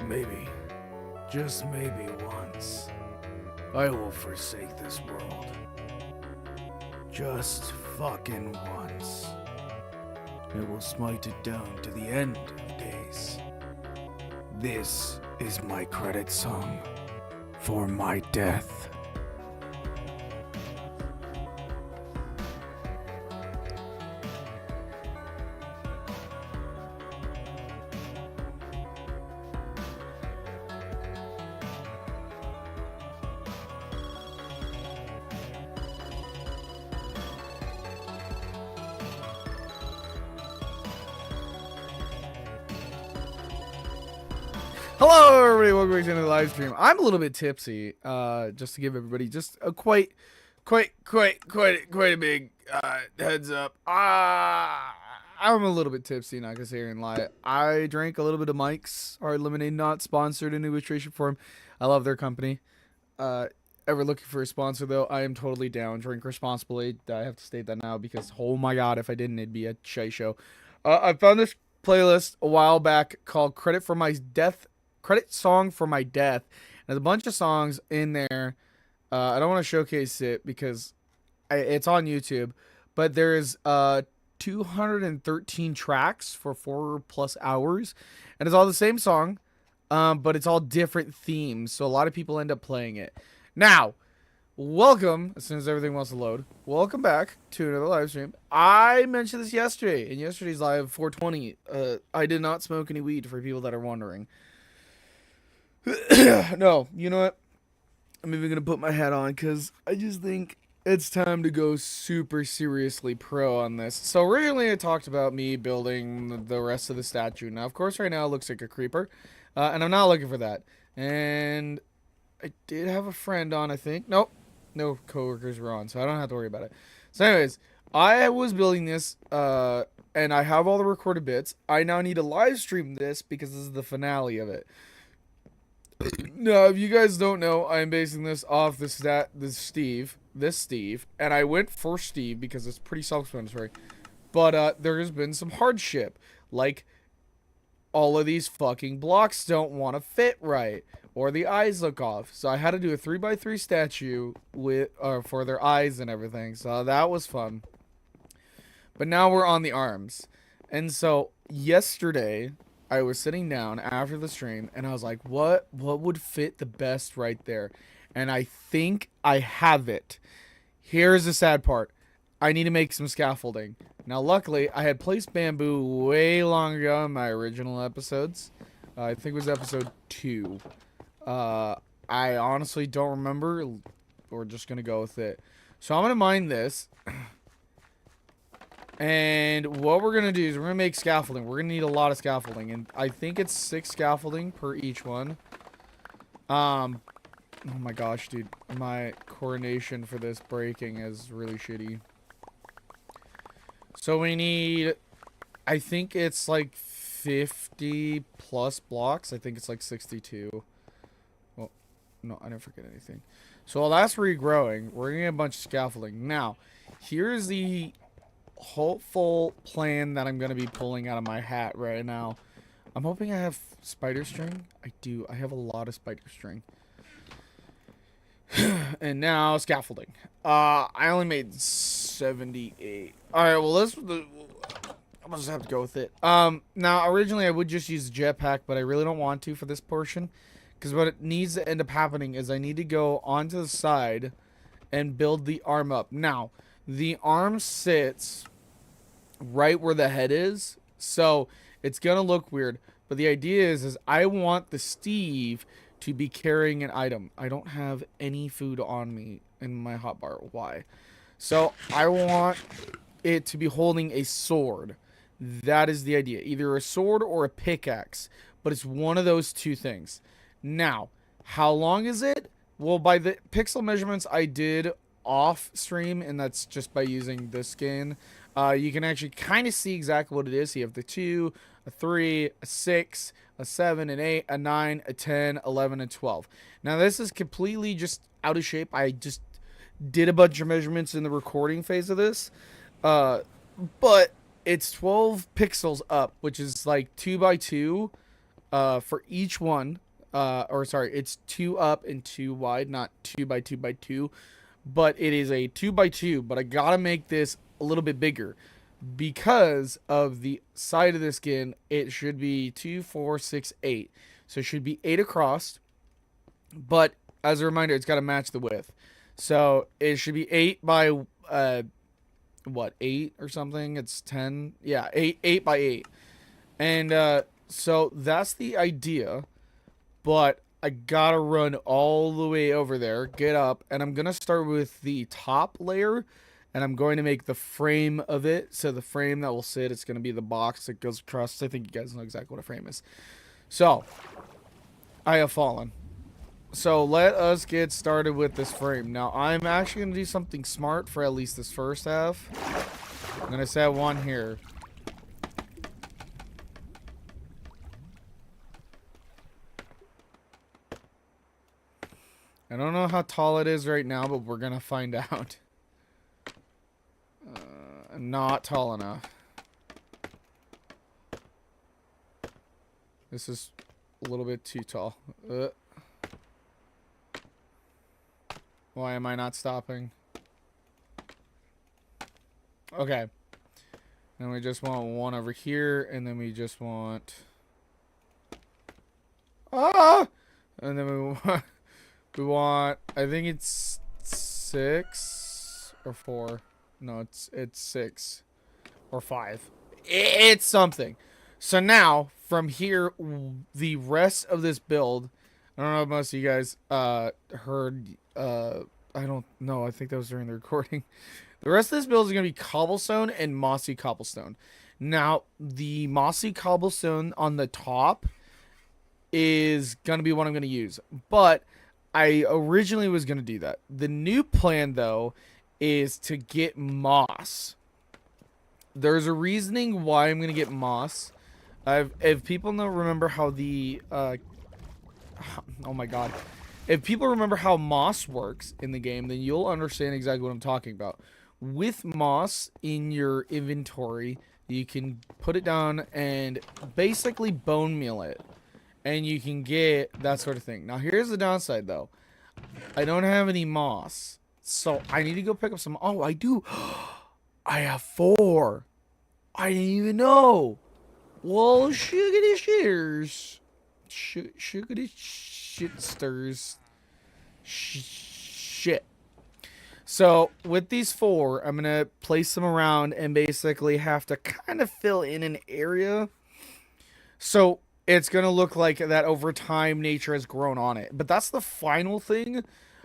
Maybe, just maybe once, I will forsake this world. Just fucking once. It will smite it down to the end of days. This is my credit song for my death. Hello, everybody. Welcome back to the live stream. I'm a little bit tipsy. Just to give everybody just a quite a big heads up. I'm a little bit tipsy. Not gonna sit here and lie. I drank a little bit of Mike's Hard Lemonade, not sponsored in any way, shape, or form. I love their company. Ever looking for a sponsor though? I am totally down. Drink responsibly. I have to state that now because oh my god, if I didn't, it'd be a shy show. I found this playlist a while back called "Credit Song for My Death." And there's a bunch of songs in there. I don't want to showcase it because it's on YouTube, but there's 213 tracks for 4+ hours, and it's all the same song, but it's all different themes. So a lot of people end up playing it. Now, welcome, as soon as everything wants to load, welcome back to another live stream. I mentioned this yesterday, in yesterday's live 420. I did not smoke any weed, for people that are wondering. No, you know what? I'm even going to put my hat on because I just think it's time to go super seriously pro on this. So originally I talked about me building the rest of the statue. Now, of course, right now it looks like a creeper, and I'm not looking for that. And I did have a friend on, I think. Nope, no coworkers were on, so I don't have to worry about it. So anyways, I was building this, and I have all the recorded bits. I now need to live stream this because this is the finale of it. Now, if you guys don't know, I'm basing this off this Steve, and I went for Steve because it's pretty self-explanatory. But there has been some hardship, like all of these fucking blocks don't want to fit right, or the eyes look off. So I had to do a 3x3 statue with for their eyes and everything. So that was fun. But now we're on the arms, and so yesterday I was sitting down after the stream, and I was like, what would fit the best right there? And I think I have it. Here's the sad part. I need to make some scaffolding. Now, luckily, I had placed bamboo way long ago in my original episodes. I think it was episode 2. I honestly don't remember. We're just going to go with it. So I'm going to mine this. And what we're going to do is we're going to make scaffolding. We're going to need a lot of scaffolding. And I think it's 6 scaffolding per each one. Oh my gosh, dude. My coordination for this breaking is really shitty. So we need, I think it's like 50 plus blocks. I think it's like 62. Well, no, I didn't forget anything. So while that's regrowing, we're going to get a bunch of scaffolding. Now, here's the hopeful plan that I'm going to be pulling out of my hat right now. I'm hoping I have spider string. I do. I have a lot of spider string. And now scaffolding. I only made 78. Alright, well, I'll just have to go with it. Now, originally I would just use a jetpack, but I really don't want to for this portion. Because what it needs to end up happening is I need to go onto the side and build the arm up. Now, the arm sits right where the head is, so it's gonna look weird. But the idea is I want the Steve to be carrying an item. I don't have any food on me in my hotbar. Why? So I want it to be holding a sword. That is the idea. Either a sword or a pickaxe. But it's one of those two things. Now, how long is it? Well, by the pixel measurements I did off stream, and that's just by using the skin, you can actually kind of see exactly what it is. So you have the 2, a 3, a 6, a 7, an 8, a 9, a 10, 11, and 12. Now this is completely just out of shape. I just did a bunch of measurements in the recording phase of this, but it's 12 pixels up, which is like 2 by 2 for each one, or sorry, it's 2 up and 2 wide, not 2 by 2 by 2, but it is a 2 by 2, but I gotta make this a little bit bigger because of the side of the skin. It should be 2, 4, 6, 8. So it should be 8 across, but as a reminder, it's got to match the width. So it should be 8 by what, 8 or something? It's 10. Yeah, 8 by 8. And so that's the idea, but I gotta run all the way over there, get up, and I'm gonna start with the top layer, and I'm going to make the frame of it. So the frame that will sit, it's gonna be the box that goes across. I think you guys know exactly what a frame is. So I have fallen. So let us get started with this frame. Now I'm actually gonna do something smart for at least this first half. I'm gonna set one here. I don't know how tall it is right now, but we're gonna find out. Not tall enough. This is a little bit too tall. Why am I not stopping? Okay. And we just want one over here, and then we just want... Ah! And then we want, I think it's 6 or 4. No, it's 6 or 5. It's something. So now, from here, the rest of this build, I don't know if most of you guys heard, I don't know, I think that was during the recording. The rest of this build is going to be cobblestone and mossy cobblestone. Now, the mossy cobblestone on the top is going to be what I'm going to use. But I originally was going to do that. The new plan, though, is to get moss. There's a reasoning why I'm going to get moss. If people remember how the... oh my god. If people remember how moss works in the game, then you'll understand exactly what I'm talking about. With moss in your inventory, you can put it down and basically bone meal it. And you can get that sort of thing. Now, here's the downside, though. I don't have any moss. So, I need to go pick up some... Oh, I do. I have 4. I didn't even know. Well, sugarty shitters. Sugarty shitsters. Shit. So, with these 4, I'm going to place them around and basically have to kind of fill in an area. So, it's going to look like that over time nature has grown on it. But that's the final thing.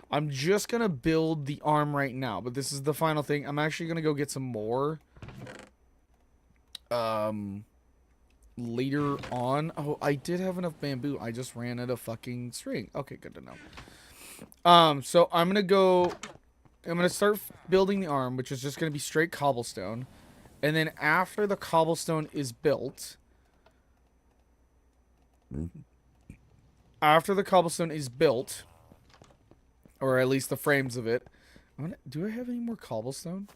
I'm just going to build the arm right now. But this is the final thing. I'm actually going to go get some more. Later on. Oh, I did have enough bamboo. I just ran out of fucking string. Okay, good to know. So I'm going to go... I'm going to start building the arm, which is just going to be straight cobblestone. And then after the cobblestone is built... After the cobblestone is built, or at least the frames of it... do I have any more cobblestone?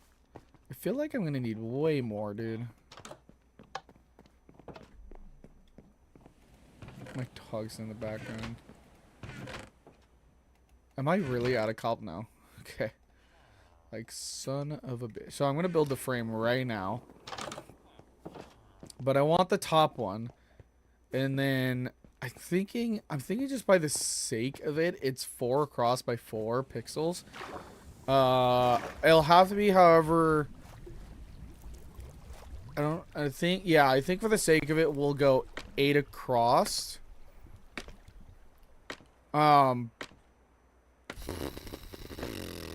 I feel like I'm going to need way more, dude. My dog's in the background. Am I really out of cobble now? Okay. Like, son of a bitch. So I'm going to build the frame right now. But I want the top one. And then I'm thinking just by the sake of it, it's 4 across by 4 pixels. It'll have to be, however... I think for the sake of it, we'll go 8 across.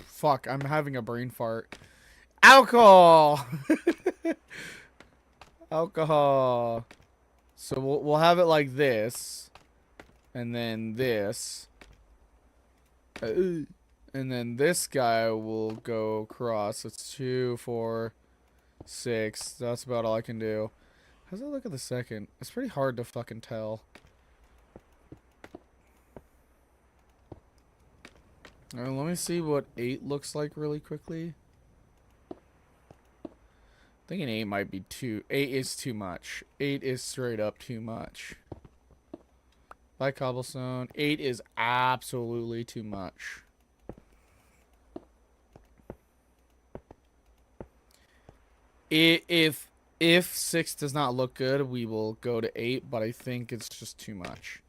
Fuck, I'm having a brain fart. Alcohol! Alcohol. So we'll have it like this. And then this. And then this guy will go across. It's 2, 4, 6. That's about all I can do. How's that look at the second? It's pretty hard to fucking tell. Let me see what 8 looks like really quickly. I think an 8 might be 8 is too much. 8 is straight up too much. By cobblestone. 8 is absolutely too much. If 6 does not look good, we will go to 8, but I think it's just too much.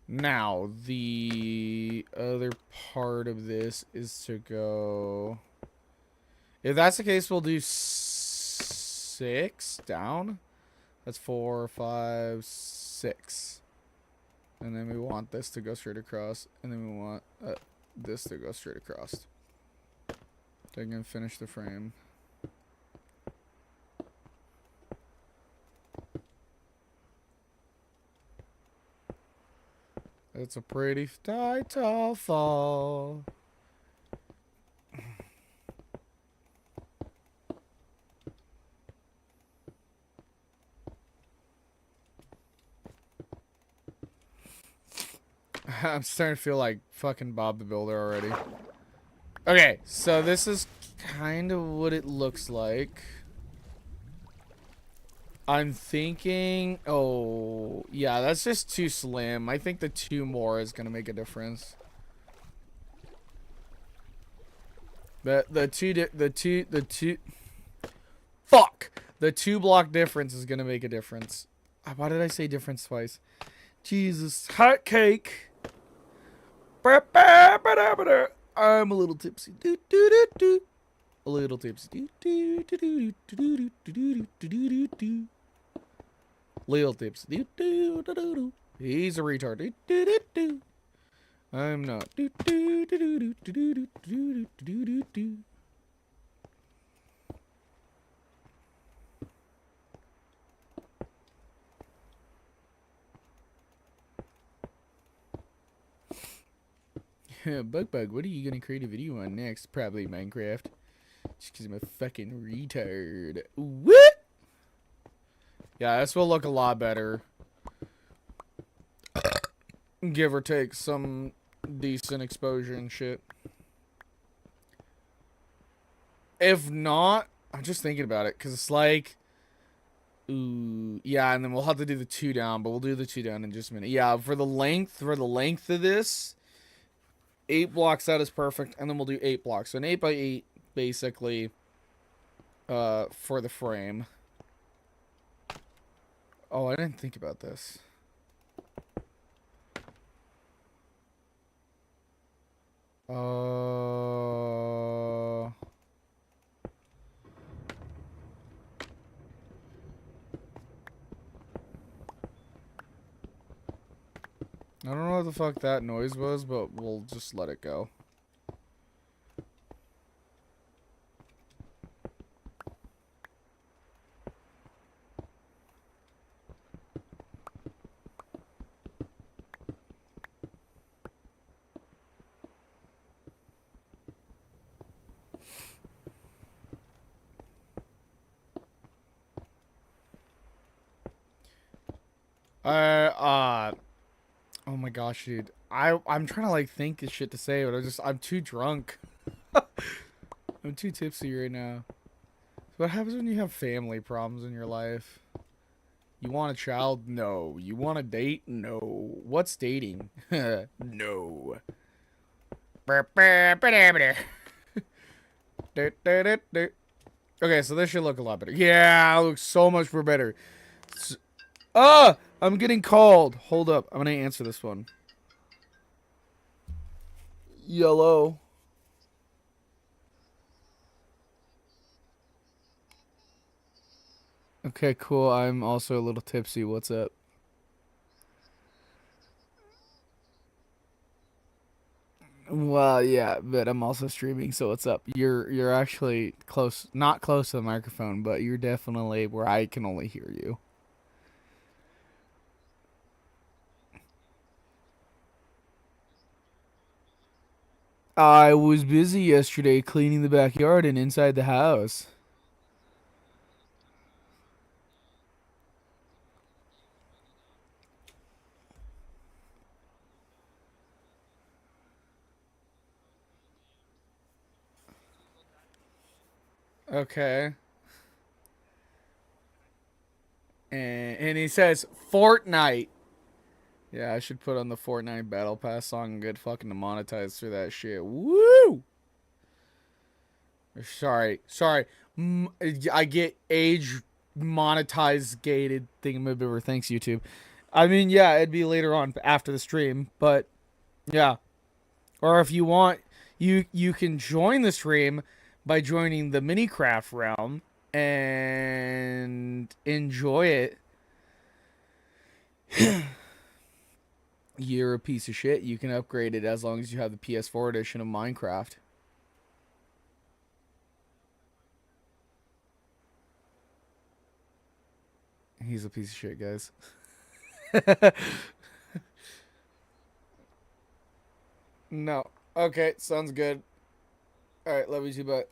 Now, the other part of this is to go... If that's the case, we'll do 6 down. That's 4, 5, 6. And then we want this to go straight across. And then we want this to go straight across. Then I'm going to finish the frame. It's a pretty tall fall. I'm starting to feel like fucking Bob the Builder already. Okay, so this is kind of what it looks like. I'm thinking... Oh, yeah, that's just too slim. I think the 2 more is going to make a difference. The two... Fuck! The 2 block difference is going to make a difference. Why did I say difference twice? Jesus. Hot cake! I'm a little tipsy. A little tipsy. Little tipsy. He's a retard. I'm not. Bug, what are you gonna create a video on next? Probably Minecraft. Just because I'm a fucking retard. What? Yeah, this will look a lot better. Give or take some decent exposure and shit. If not, I'm just thinking about it, because it's like... Ooh, yeah, and then we'll have to do the 2 down, but we'll do the 2 down in just a minute. Yeah, for the length of this... 8 blocks out is perfect, and then we'll do 8 blocks. So an 8 by 8, basically, for the frame. Oh, I didn't think about this. I don't know what the fuck that noise was, but we'll just let it go. Oh my gosh, dude. I'm trying to like think of shit to say, but I'm too drunk. I'm too tipsy right now. What happens when you have family problems in your life? You want a child? No. You want a date? No. What's dating? No. Okay, so this should look a lot better. Yeah, it looks so much more better. I'm getting called. Hold up. I'm going to answer this one. Yellow. Okay, cool. I'm also a little tipsy. What's up? Well, yeah, but I'm also streaming, so what's up? You're actually close, not close to the microphone, but you're definitely where I can only hear you. I was busy yesterday cleaning the backyard and inside the house. Okay. And he says Fortnite. Yeah, I should put on the Fortnite Battle Pass song and get fucking demonetized through that shit. Woo! Sorry. I get age monetized gated thingamabibber. Thanks, YouTube. I mean, yeah, it'd be later on after the stream, but yeah. Or if you want, you can join the stream by joining the Minecraft realm and enjoy it. You're a piece of shit. You can upgrade it as long as you have the PS4 edition of Minecraft. He's a piece of shit, guys. No. Okay, sounds good. Alright, love you too, but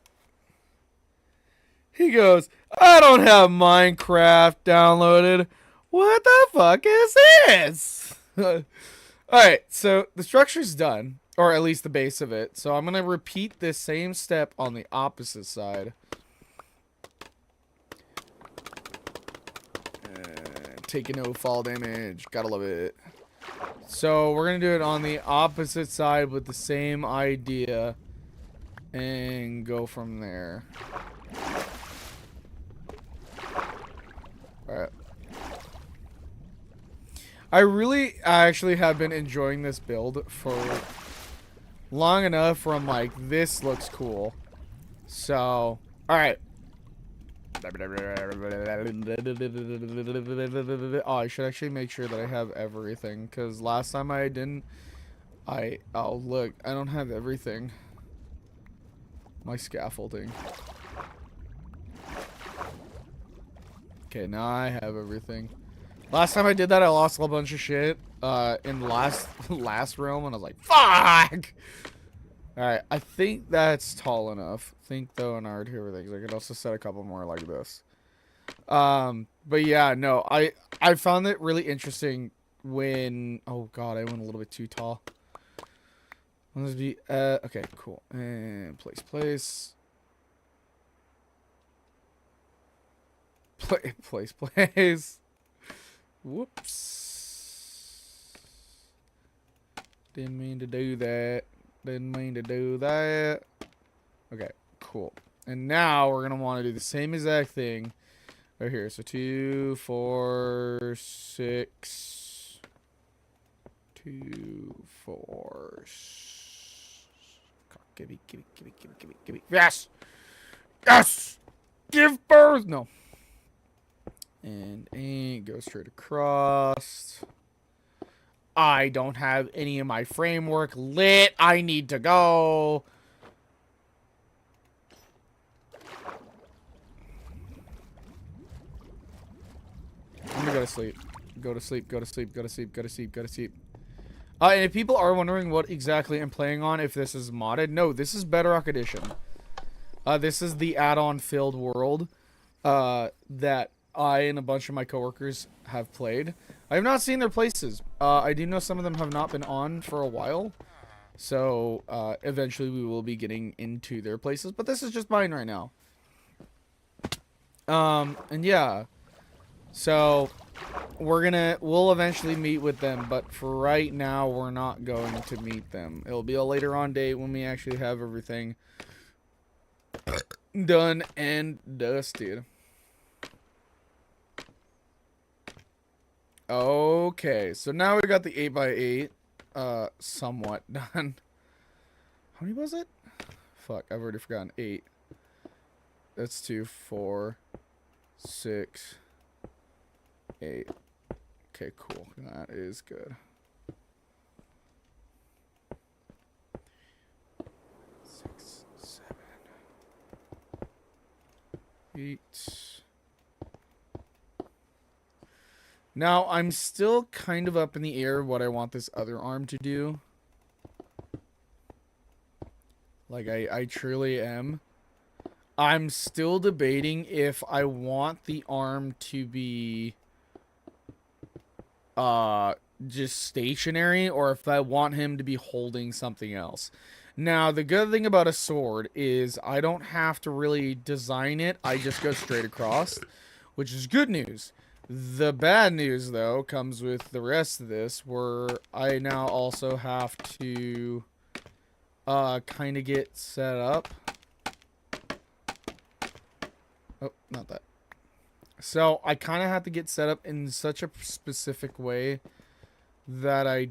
he goes, I don't have Minecraft downloaded. What the fuck is this? Alright, so the structure's done. Or at least the base of it. So I'm going to repeat this same step on the opposite side. Taking no fall damage. Gotta love it. So we're going to do it on the opposite side with the same idea. And go from there. Alright. I actually have been enjoying this build for long enough where I'm like, this looks cool. So, alright. Oh, I should actually make sure that I have everything, because last time I didn't. Oh, look, I don't have everything. My scaffolding. Okay, now I have everything. Last time I did that, I lost a bunch of shit in the last realm, and I was like, fuck! Alright, I think that's tall enough. Think though and already everything. I could also set a couple more like this. But yeah, no, I found it really interesting when, oh god, I went a little bit too tall. Let's be okay, cool. And place. Place. Whoops. Didn't mean to do that. Okay, cool. And now we're gonna want to do the same exact thing right here. So 2, 4, 6. 2, 4. Give me. Yes! Yes! Give birth! No. And go straight across. I don't have any of my framework lit. I need to go. I'm gonna go to sleep. Go to sleep. And if people are wondering what exactly I'm playing on, if this is modded, no, this is Bedrock Edition. This is the add-on filled world that I and a bunch of my coworkers have played. I have not seen their places. I do know some of them have not been on for a while. So, eventually we will be getting into their places. But this is just mine right now. And yeah. So, we'll eventually meet with them. But for right now, we're not going to meet them. It'll be a later on date when we actually have everything done and dusted. Okay, so now we got the 8x8 somewhat done. How many was it? Fuck, I've already forgotten. 8. That's 2, 4, 6, 8. Okay, cool. That is good. 6, 7, 8. Now, I'm still kind of up in the air what I want this other arm to do. Like, I truly am. I'm still debating if I want the arm to be just stationary or if I want him to be holding something else. Now, the good thing about a sword is I don't have to really design it. I just go straight across, which is good news. The bad news, though, comes with the rest of this, where I now also have to kind of get set up. Oh, not that. So I kind of have to get set up in such a specific way that I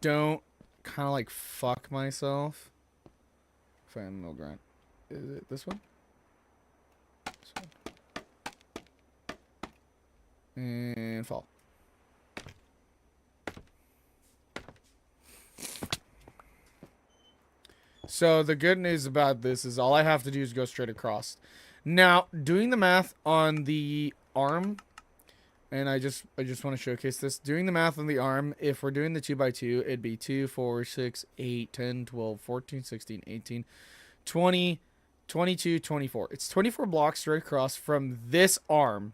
don't kind of like fuck myself. Fan mill grind. Is it this one? This one. And fall. So the good news about this is all I have to do is go straight across. Now, doing the math on the arm, and I just want to showcase this. Doing the math on the arm, if we're doing the 2x2, it'd be 2, 4, 6, 8, 10, 12, 14, 16, 18, 20, 22, 24. It's 24 blocks straight across from this arm.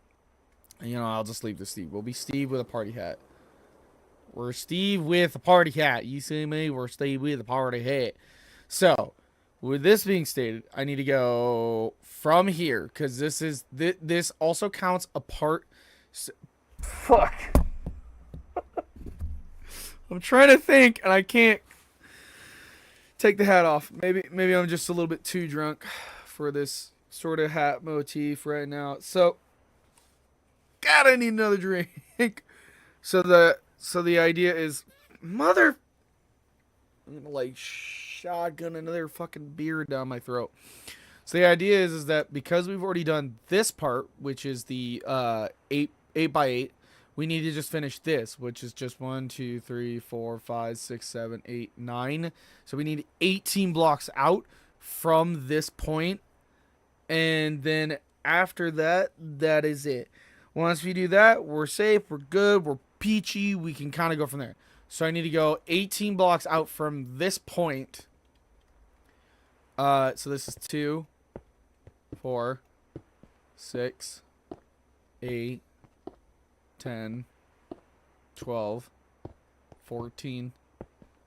And, you know, I'll just leave the Steve. We'll be Steve with a party hat. We're Steve with a party hat. You see me? We're Steve with a party hat. So, with this being stated, I need to go from here because this also counts a part. Fuck. I'm trying to think and I can't take the hat off. Maybe I'm just a little bit too drunk for this sort of hat motif right now. So, God, I need another drink. So the idea is, mother, I'm gonna like shotgun another fucking beer down my throat. So the idea is that because we've already done this part, which is the 8x8, we need to just finish this, which is just 1, 2, 3, 4, 5, 6, 7, 8, 9. So we need 18 blocks out from this point, and then after that, that is it. Once we do that, we're safe, we're good, we're peachy, we can kind of go from there. So I need to go 18 blocks out from this point. So this is 2, 4, 6, 8, 10, 12, 14,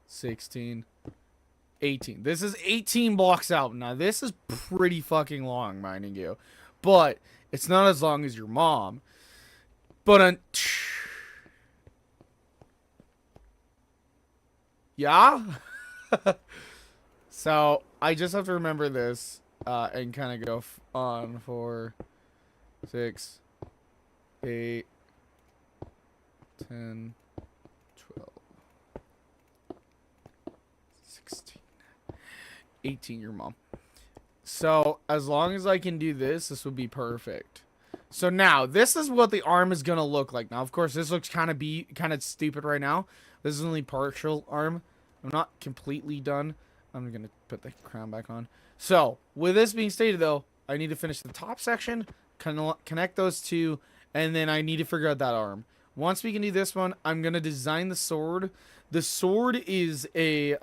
16, 18. This is 18 blocks out. Now, this is pretty fucking long, minding you. But it's not as long as your mom. But yeah? So, I just have to remember this and kind of go on for 6, 8, 10, 12, 16, 18, your mom. So, as long as I can do this, this would be perfect. So now, this is what the arm is going to look like. Now, of course, this looks kind of stupid right now. This is only partial arm. I'm not completely done. I'm going to put the crown back on. So, with this being stated, though, I need to finish the top section, connect those two, and then I need to figure out that arm. Once we can do this one, I'm going to design the sword. The sword is a,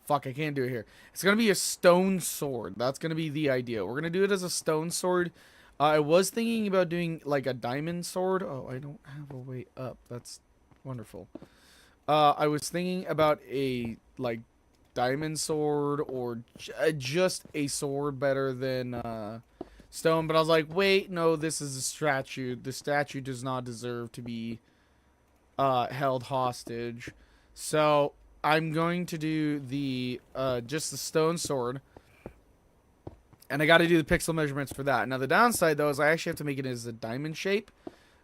fuck, I can't do it here. It's going to be a stone sword. That's going to be the idea. We're going to do it as a stone sword. I was thinking about doing, like, a diamond sword. Oh, I don't have a way up. That's wonderful. I was thinking about a, like, diamond sword or just a sword better than, stone. But I was like, wait, no, this is a statue. The statue does not deserve to be, held hostage. So I'm going to do the just the stone sword, and I got to do the pixel measurements for that. Now the downside though is I actually have to make it as a diamond shape,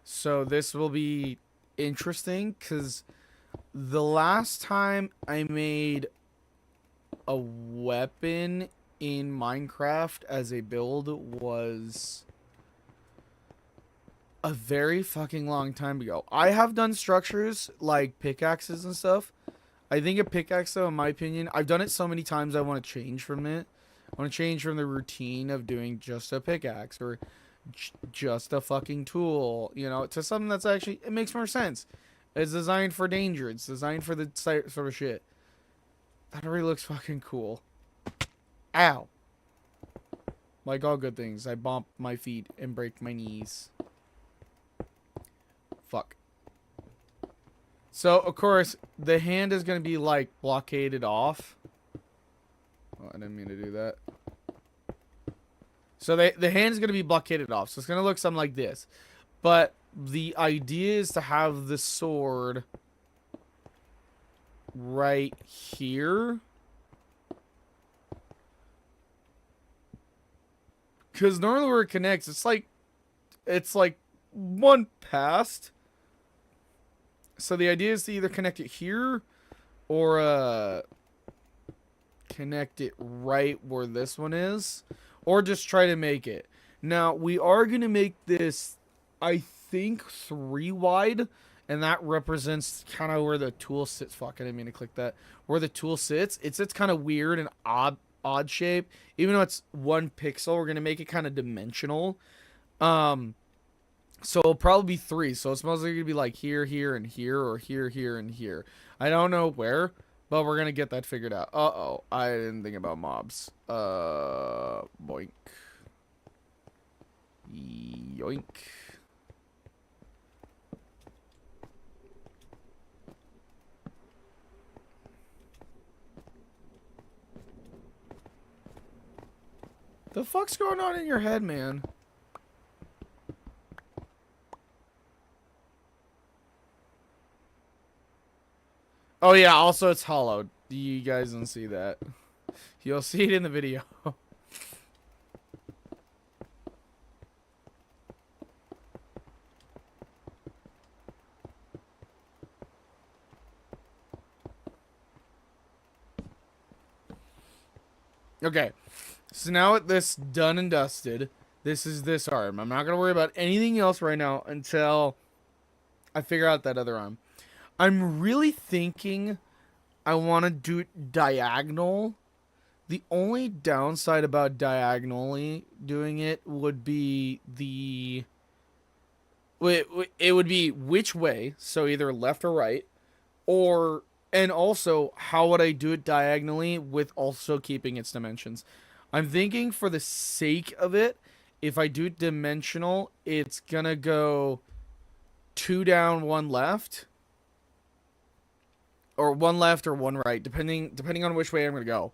so this will be interesting because the last time I made a weapon in Minecraft as a build was a very fucking long time ago. I have done structures like pickaxes and stuff. I think a pickaxe, though, in my opinion, I've done it so many times I want to change from it. I want to change from the routine of doing just a pickaxe or just a fucking tool, you know, to something that's actually, it makes more sense. It's designed for danger. It's designed for the sort of shit. That already looks fucking cool. Ow. Like all good things, I bump my feet and break my knees. Fuck. So, of course, the hand is going to be, like, blockaded off. Oh, I didn't mean to do that. So the hand is going to be blockaded off. So it's going to look something like this. But the idea is to have the sword right here. Because normally where it connects, it's like one past. So the idea is to either connect it here or connect it right where this one is, or just try to make it. Now we are gonna make this, I think, 3 wide, and that represents kind of where the tool sits. Fuck, I didn't mean to click that. Where the tool sits, it's kind of weird and odd shape. Even though it's 1 pixel, we're gonna make it kind of dimensional. So it'll probably be 3. So it's mostly gonna be like here, here, and here, or here, here, and here. I don't know where, but we're gonna get that figured out. Uh-oh, I didn't think about mobs. Boink. Yoink. The fuck's going on in your head, man? Oh yeah, also it's hollow. You guys don't see that. You'll see it in the video. Okay, so now with this done and dusted, this is this arm. I'm not going to worry about anything else right now until I figure out that other arm. I'm really thinking I want to do it diagonal. The only downside about diagonally doing it would be it would be which way, so either left or right, or, and also how would I do it diagonally with also keeping its dimensions. I'm thinking for the sake of it, if I do dimensional, it's gonna go 2 down, 1 left, or 1 left or 1 right, depending on which way I'm gonna go.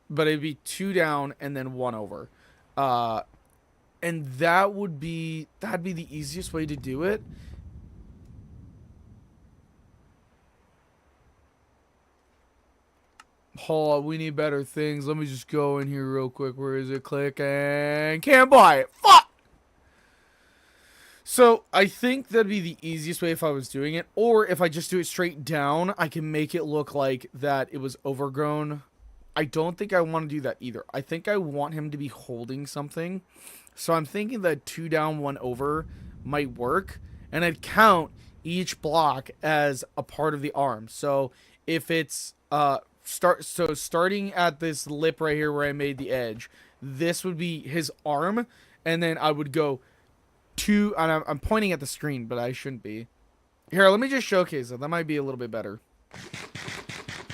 But it'd be 2 down and then 1 over, and that'd be the easiest way to do it. Hold on, we need better things. Let me just go in here real quick. Where is it? Click and can't buy it. Fuck! So, I think that'd be the easiest way if I was doing it. Or if I just do it straight down, I can make it look like that it was overgrown. I don't think I want to do that either. I think I want him to be holding something. So I'm thinking that 2 down, 1 over might work. And I'd count each block as a part of the arm. So if it's starting at this lip right here where I made the edge, this would be his arm, and then I would go 2, and I'm pointing at the screen, but I shouldn't be. Here, let me just showcase it. That might be a little bit better.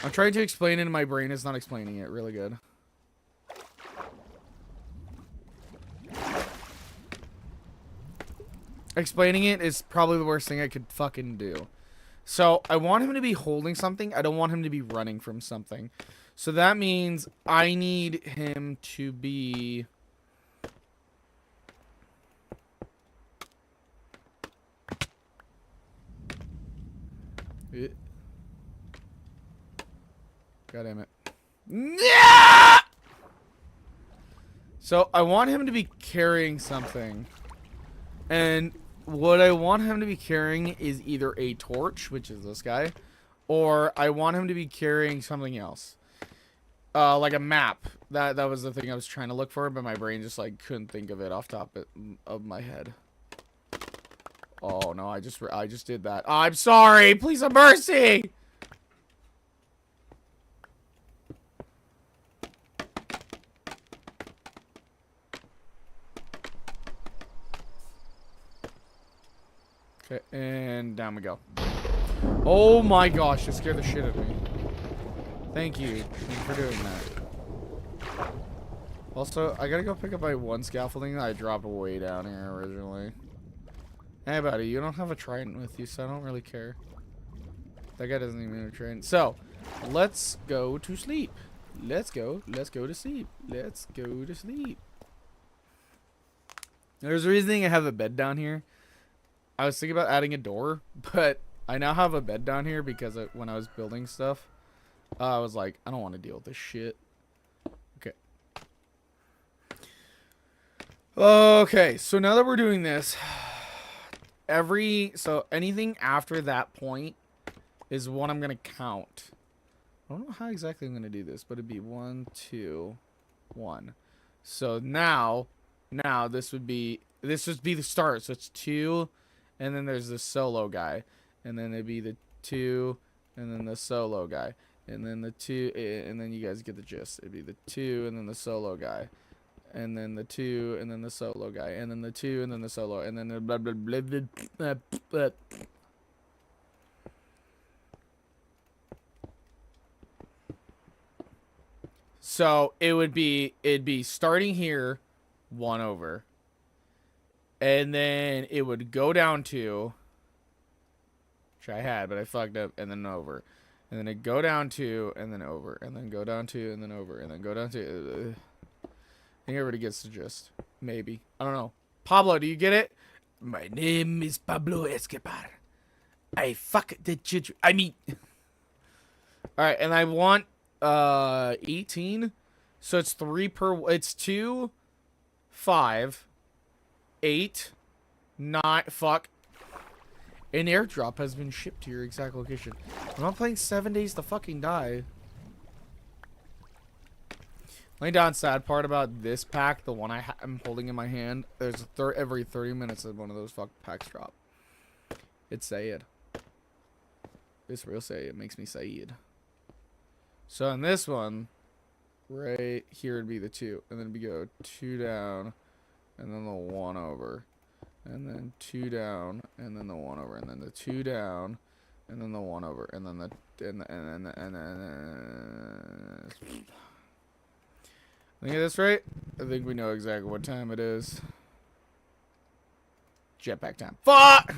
I'm trying to explain it, and my brain is not explaining it really good. Explaining it is probably the worst thing I could fucking do. So, I want him to be holding something. I don't want him to be running from something. So, that means I need him to be... God damn it. Yeah! So, I want him to be carrying something. And what I want him to be carrying is either a torch, which is this guy, or I want him to be carrying something else. Like a map. That was the thing I was trying to look for, but my brain just like couldn't think of it off top of my head. Oh no, I just did that. I'm sorry. Please have mercy. Okay, and down we go. Oh my gosh, that scared the shit out of me. Thank you for doing that. Also, I gotta go pick up my 1 scaffolding that I dropped way down here originally. Hey buddy, you don't have a trident with you, so I don't really care. That guy doesn't even have a trident. So, let's go to sleep. Let's go to sleep. Let's go to sleep. There's a reason I have a bed down here. I was thinking about adding a door, but I now have a bed down here because when I was building stuff, I was like, I don't want to deal with this shit. Okay. Okay, so now that we're doing this, so anything after that point is what I'm going to count. I don't know how exactly I'm going to do this, but it'd be 1, 2, 1. So now this would be the start. So it's 2, and then there's the solo guy, and then it'd be the 2, and then the solo guy, and then the 2, and then you guys get the gist. It'd be the 2, and then the solo guy, and then the 2, and then the solo guy, and then the 2, and then the solo, and then the blah blah blah blah blah. Blah. So it'd be starting here, 1 over. And then it would go down to, which I had, but I fucked up, and then over. And then it'd go down to, and then over. And then go down to, and then over. And then go down to. I think everybody gets the gist. Maybe. I don't know. Pablo, do you get it? My name is Pablo Escobar. I fuck the children. I mean. Alright, and I want 18. So it's 3 per. It's 2, 5, 8, 9. Fuck. An airdrop has been shipped to your exact location. I'm not playing 7 Days to fucking die. Only downside part about this pack, the one I'm holding in my hand, there's every 30 minutes that one of those fuck packs drop. It's Sayed. It's real Sayed. It makes me Sayed. So in this one, right here would be the 2, and then we go 2 down, and then the 1 over, and then 2 down, and then the 1 over, and then the 2 down, and then the 1 over, and then I think that's right. I think we know exactly what time it is. Jetpack time. Fuck!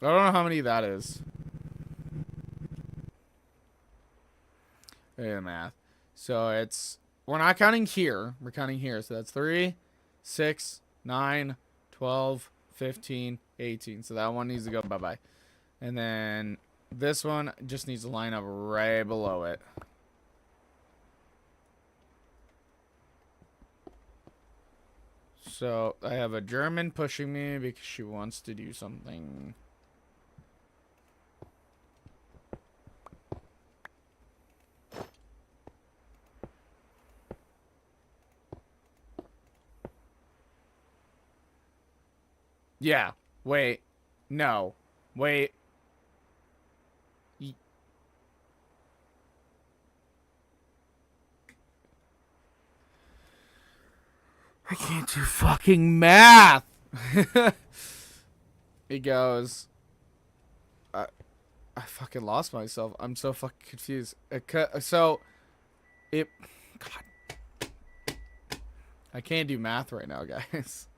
I don't know how many that is. Yeah, math. So it's, we're not counting here. We're counting here. So that's 3, 6, 9, 12, 15, 18. So that one needs to go bye-bye. And then this one just needs to line up right below it. So I have a German pushing me because she wants to do something. Yeah. Wait. No. Wait. I can't do fucking math. It goes. I fucking lost myself. I'm so fucking confused. So, it. God. I can't do math right now, guys.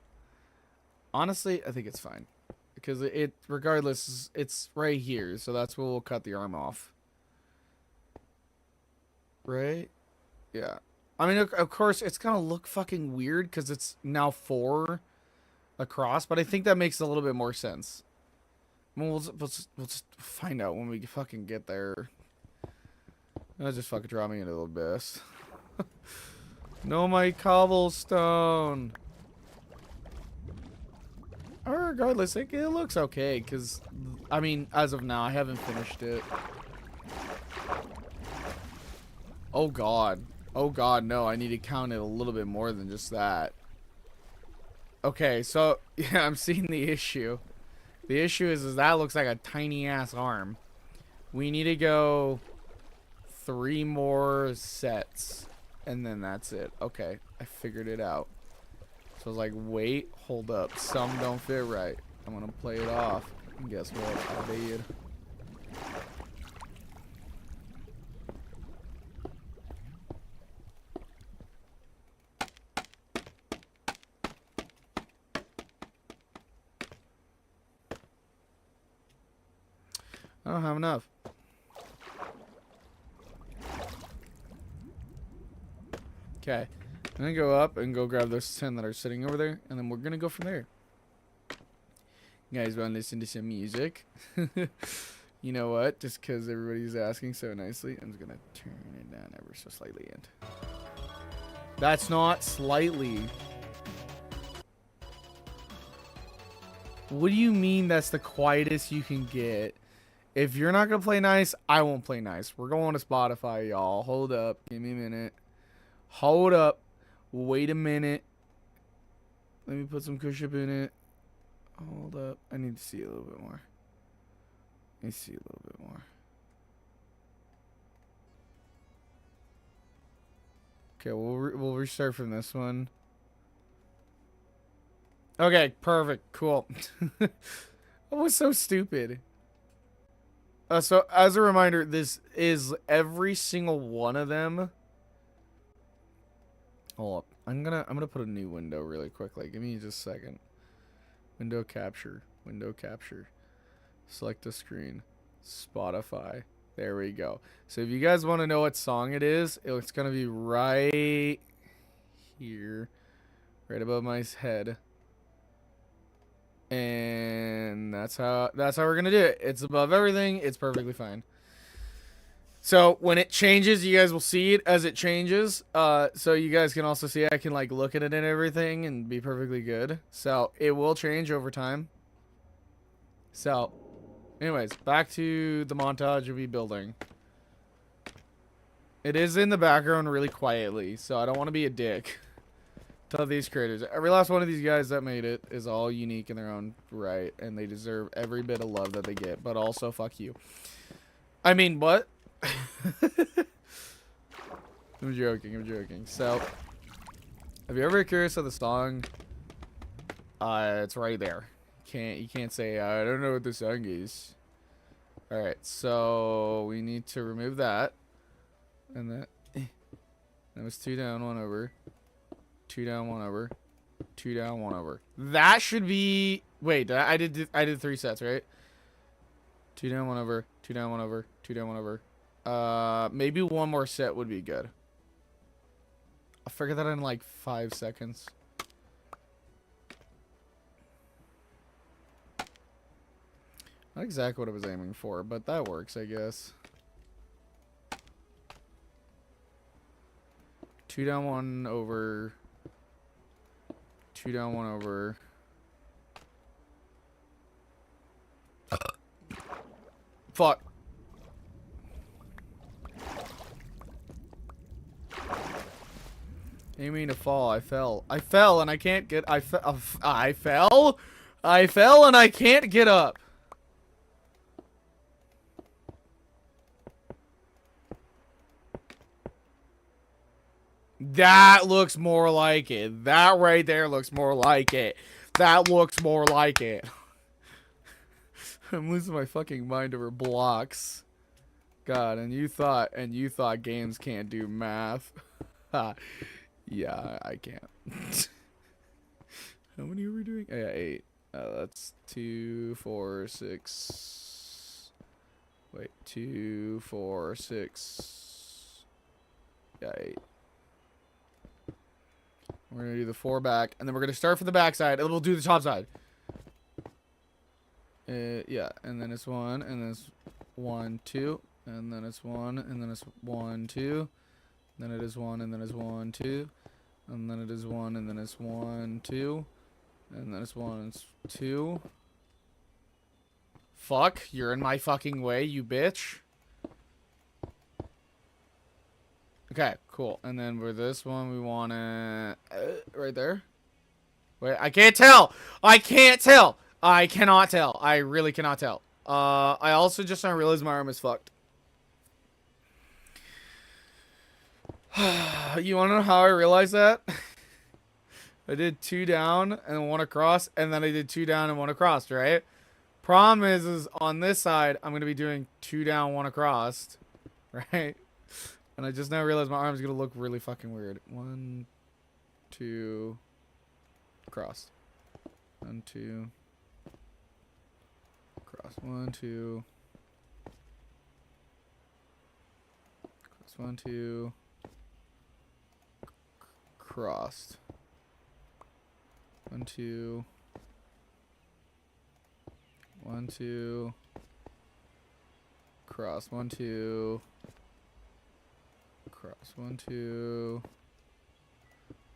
Honestly, I think it's fine. Because regardless, it's right here. So that's where we'll cut the arm off. Right? Yeah. I mean, of course, it's going to look fucking weird because it's now 4 across. But I think that makes a little bit more sense. I mean, we'll just find out when we fucking get there. That'll just fucking draw me into the abyss. No, my cobblestone. Regardless, it looks okay, because, I mean, as of now, I haven't finished it. Oh, God. Oh, God, no, I need to count it a little bit more than just that. Okay, so, yeah, I'm seeing the issue. The issue is that looks like a tiny-ass arm. We need to go 3 more sets, and then that's it. Okay, I figured it out. So I was like, wait, hold up. Some don't fit right. I'm going to play it off. And guess what? I did. I don't have enough. Okay. I'm gonna go up and go grab those 10 that are sitting over there, and then we're gonna go from there. You guys wanna listen to some music? You know what? Just because everybody's asking so nicely, I'm just gonna turn it down ever so slightly. And that's not slightly. What do you mean that's the quietest you can get? If you're not gonna play nice, I won't play nice. We're going to Spotify, y'all. Hold up. Give me a minute. Hold up. Wait a minute. Let me put some cushion in it. Hold up. I need to see a little bit more. Let me see a little bit more. Okay, we'll restart from this one. Okay, perfect. Cool. That was so stupid. So as a reminder, this is every single one of them. Hold up. I'm gonna put a new window really quickly. Give me just a second. Window capture. Window capture. Select a screen. Spotify. There we go. So if you guys want to know what song it is, it's gonna be right here. Right above my head. And that's how we're gonna do it. It's above everything. It's perfectly fine. So when it changes, you guys will see it as it changes. So you guys can also see I can like look at it and everything and be perfectly good. So it will change over time. So, anyways, back to the montage of me building. It is in the background really quietly, so I don't want to be a dick. Tell these creators, every last one of these guys that made it is all unique in their own right, and they deserve every bit of love that they get, but also fuck you. I mean, what? I'm joking. So, if you're ever curious of the song, it's right there. You can't say, I don't know what the song is. Alright, so we need to remove that. And that was 2 down, 1 over. 2 down, 1 over. 2 down, 1 over. That should be... Wait, I did 3 sets, right? 2 down, 1 over. 2 down, 1 over. 2 down, 1 over. Maybe one more set would be good. I'll figure that in like 5 seconds. Not exactly what I was aiming for, but that works, I guess. 2 down, 1 over. 2 down, 1 over. Fuck. Didn't mean to fall. I fell. I fell and I can't get. I fell. I fell and I can't get up. That looks more like it. That right there looks more like it. That looks more like it. I'm losing my fucking mind over blocks. God, and you thought games can't do math. Yeah, I can't. How many are we doing? Oh, yeah, 8. That's 2, 4, 6. Wait, 2, 4, 6. Yeah, 8. We're gonna do the 4 back, and then we're gonna start from the back side, and we'll do the top side. Yeah, and then it's 1, and then it's 1, 2, and then it's 1, and then it's 1, 2, then it is 1, and then it's 1, 2, and then it is 1, and then it's 1, 2, and then it's 1, and it's 2. Fuck, you're in my fucking way, you bitch. Okay, cool. And then for this one, we want to... right there. Wait, I can't tell! I can't tell! I cannot tell. I really cannot tell. I also just now realized my arm is fucked. You want to know how I realized that? I did 2 down and 1 across, and then I did 2 down and 1 across, right? Problem is on this side, I'm going to be doing 2 down, 1 across, right? And I just now realized my arm's going to look really fucking weird. 1, 2, cross. 1, 2, cross. 1, 2, crossed. 1, 2. Crossed. 1, 2. 1, 2. Cross. 1, 2. Cross. 1, 2.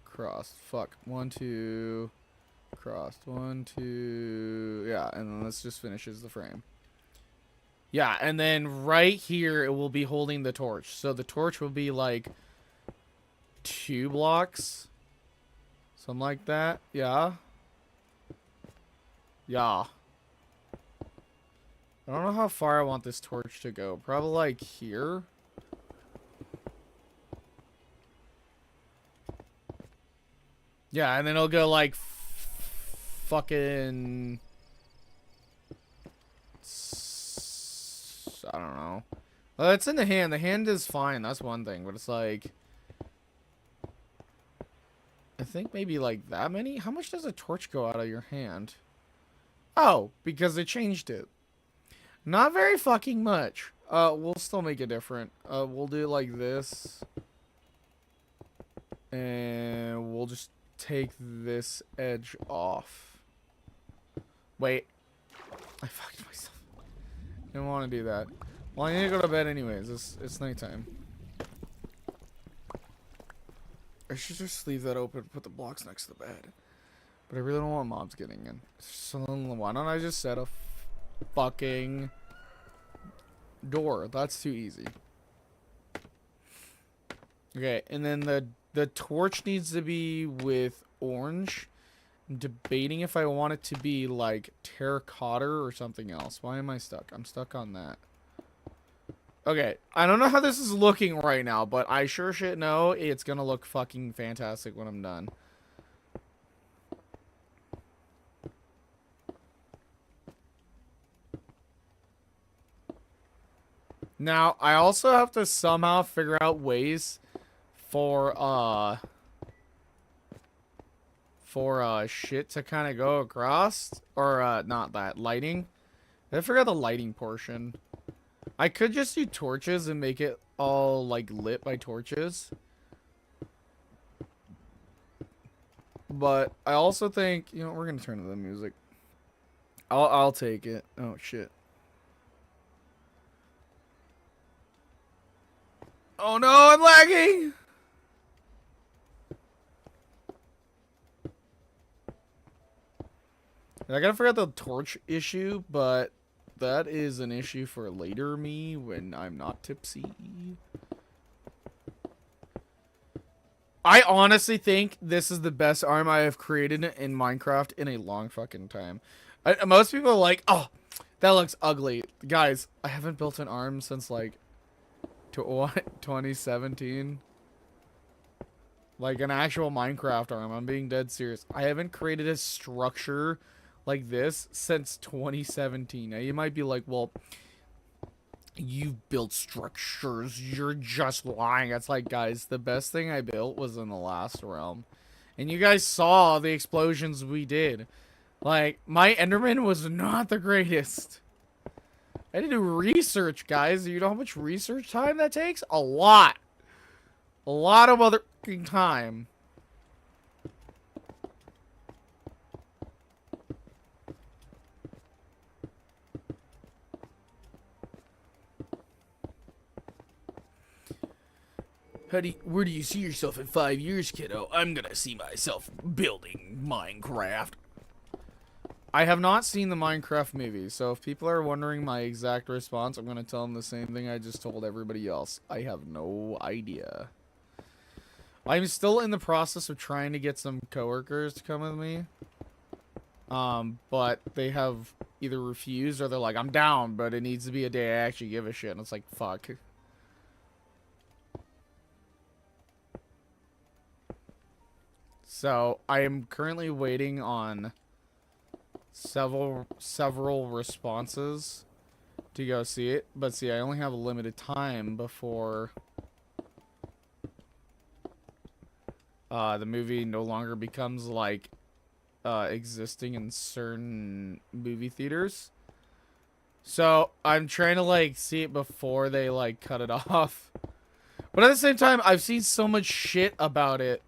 Crossed. Fuck. 1, 2. Crossed. 1, 2. Yeah, and then this just finishes the frame. Yeah, and then right here it will be holding the torch. So the torch will be like 2 blocks. Something like that. Yeah. Yeah. I don't know how far I want this torch to go. Probably like here. Yeah, and then it'll go like fucking... I don't know. Well, it's in the hand. The hand is fine. That's one thing. But it's like... I think maybe like that many? How much does a torch go out of your hand? Oh, because they changed it. Not very fucking much. We'll still make it different. We'll do it like this. And we'll just take this edge off. Wait. I fucked myself. Didn't want to do that. Well, I need to go to bed anyways. It's nighttime. I should just leave that open, put the blocks next to the bed. But I really don't want mobs getting in. So why don't I just set a fucking door? That's too easy. Okay, and then the torch needs to be with orange. I'm debating if I want it to be like terracotta or something else. Why am I stuck? I'm stuck on that. Okay, I don't know how this is looking right now, but I sure shit know it's gonna look fucking fantastic when I'm done. Now, I also have to somehow figure out ways for shit to kind of go across, or not that lighting. I forgot the lighting portion. I could just do torches and make it all like lit by torches, but I also think, you know, we're gonna turn to the music. I'll take it. Oh shit. Oh no, I'm lagging. I gotta figure out the torch issue, but that is an issue for later me when I'm not tipsy. I honestly think this is the best arm I have created in Minecraft in a long fucking time. Most people are like, oh, that looks ugly. Guys, I haven't built an arm since like 2017. Like an actual Minecraft arm. I'm being dead serious. I haven't created a structure like this since 2017. Now you might be like, well, you've built structures, you're just lying. It's like, guys, the best thing I built was in the last realm, and you guys saw the explosions we did. Like, my Enderman was not the greatest. I had to do research, guys. You know how much research time that takes? A lot of other time. Where do you see yourself in 5 years, kiddo? I'm gonna see myself building Minecraft. I have not seen the Minecraft movie, so if people are wondering my exact response, I'm gonna tell them the same thing I just told everybody else. I have no idea. I'm still in the process of trying to get some coworkers to come with me. But they have either refused or they're like, I'm down, but it needs to be a day I actually give a shit. And it's like, fuck. So I am currently waiting on several responses to go see it. But see, I only have a limited time before the movie no longer becomes like existing in certain movie theaters. So I'm trying to like see it before they like cut it off. But at the same time, I've seen so much shit about it.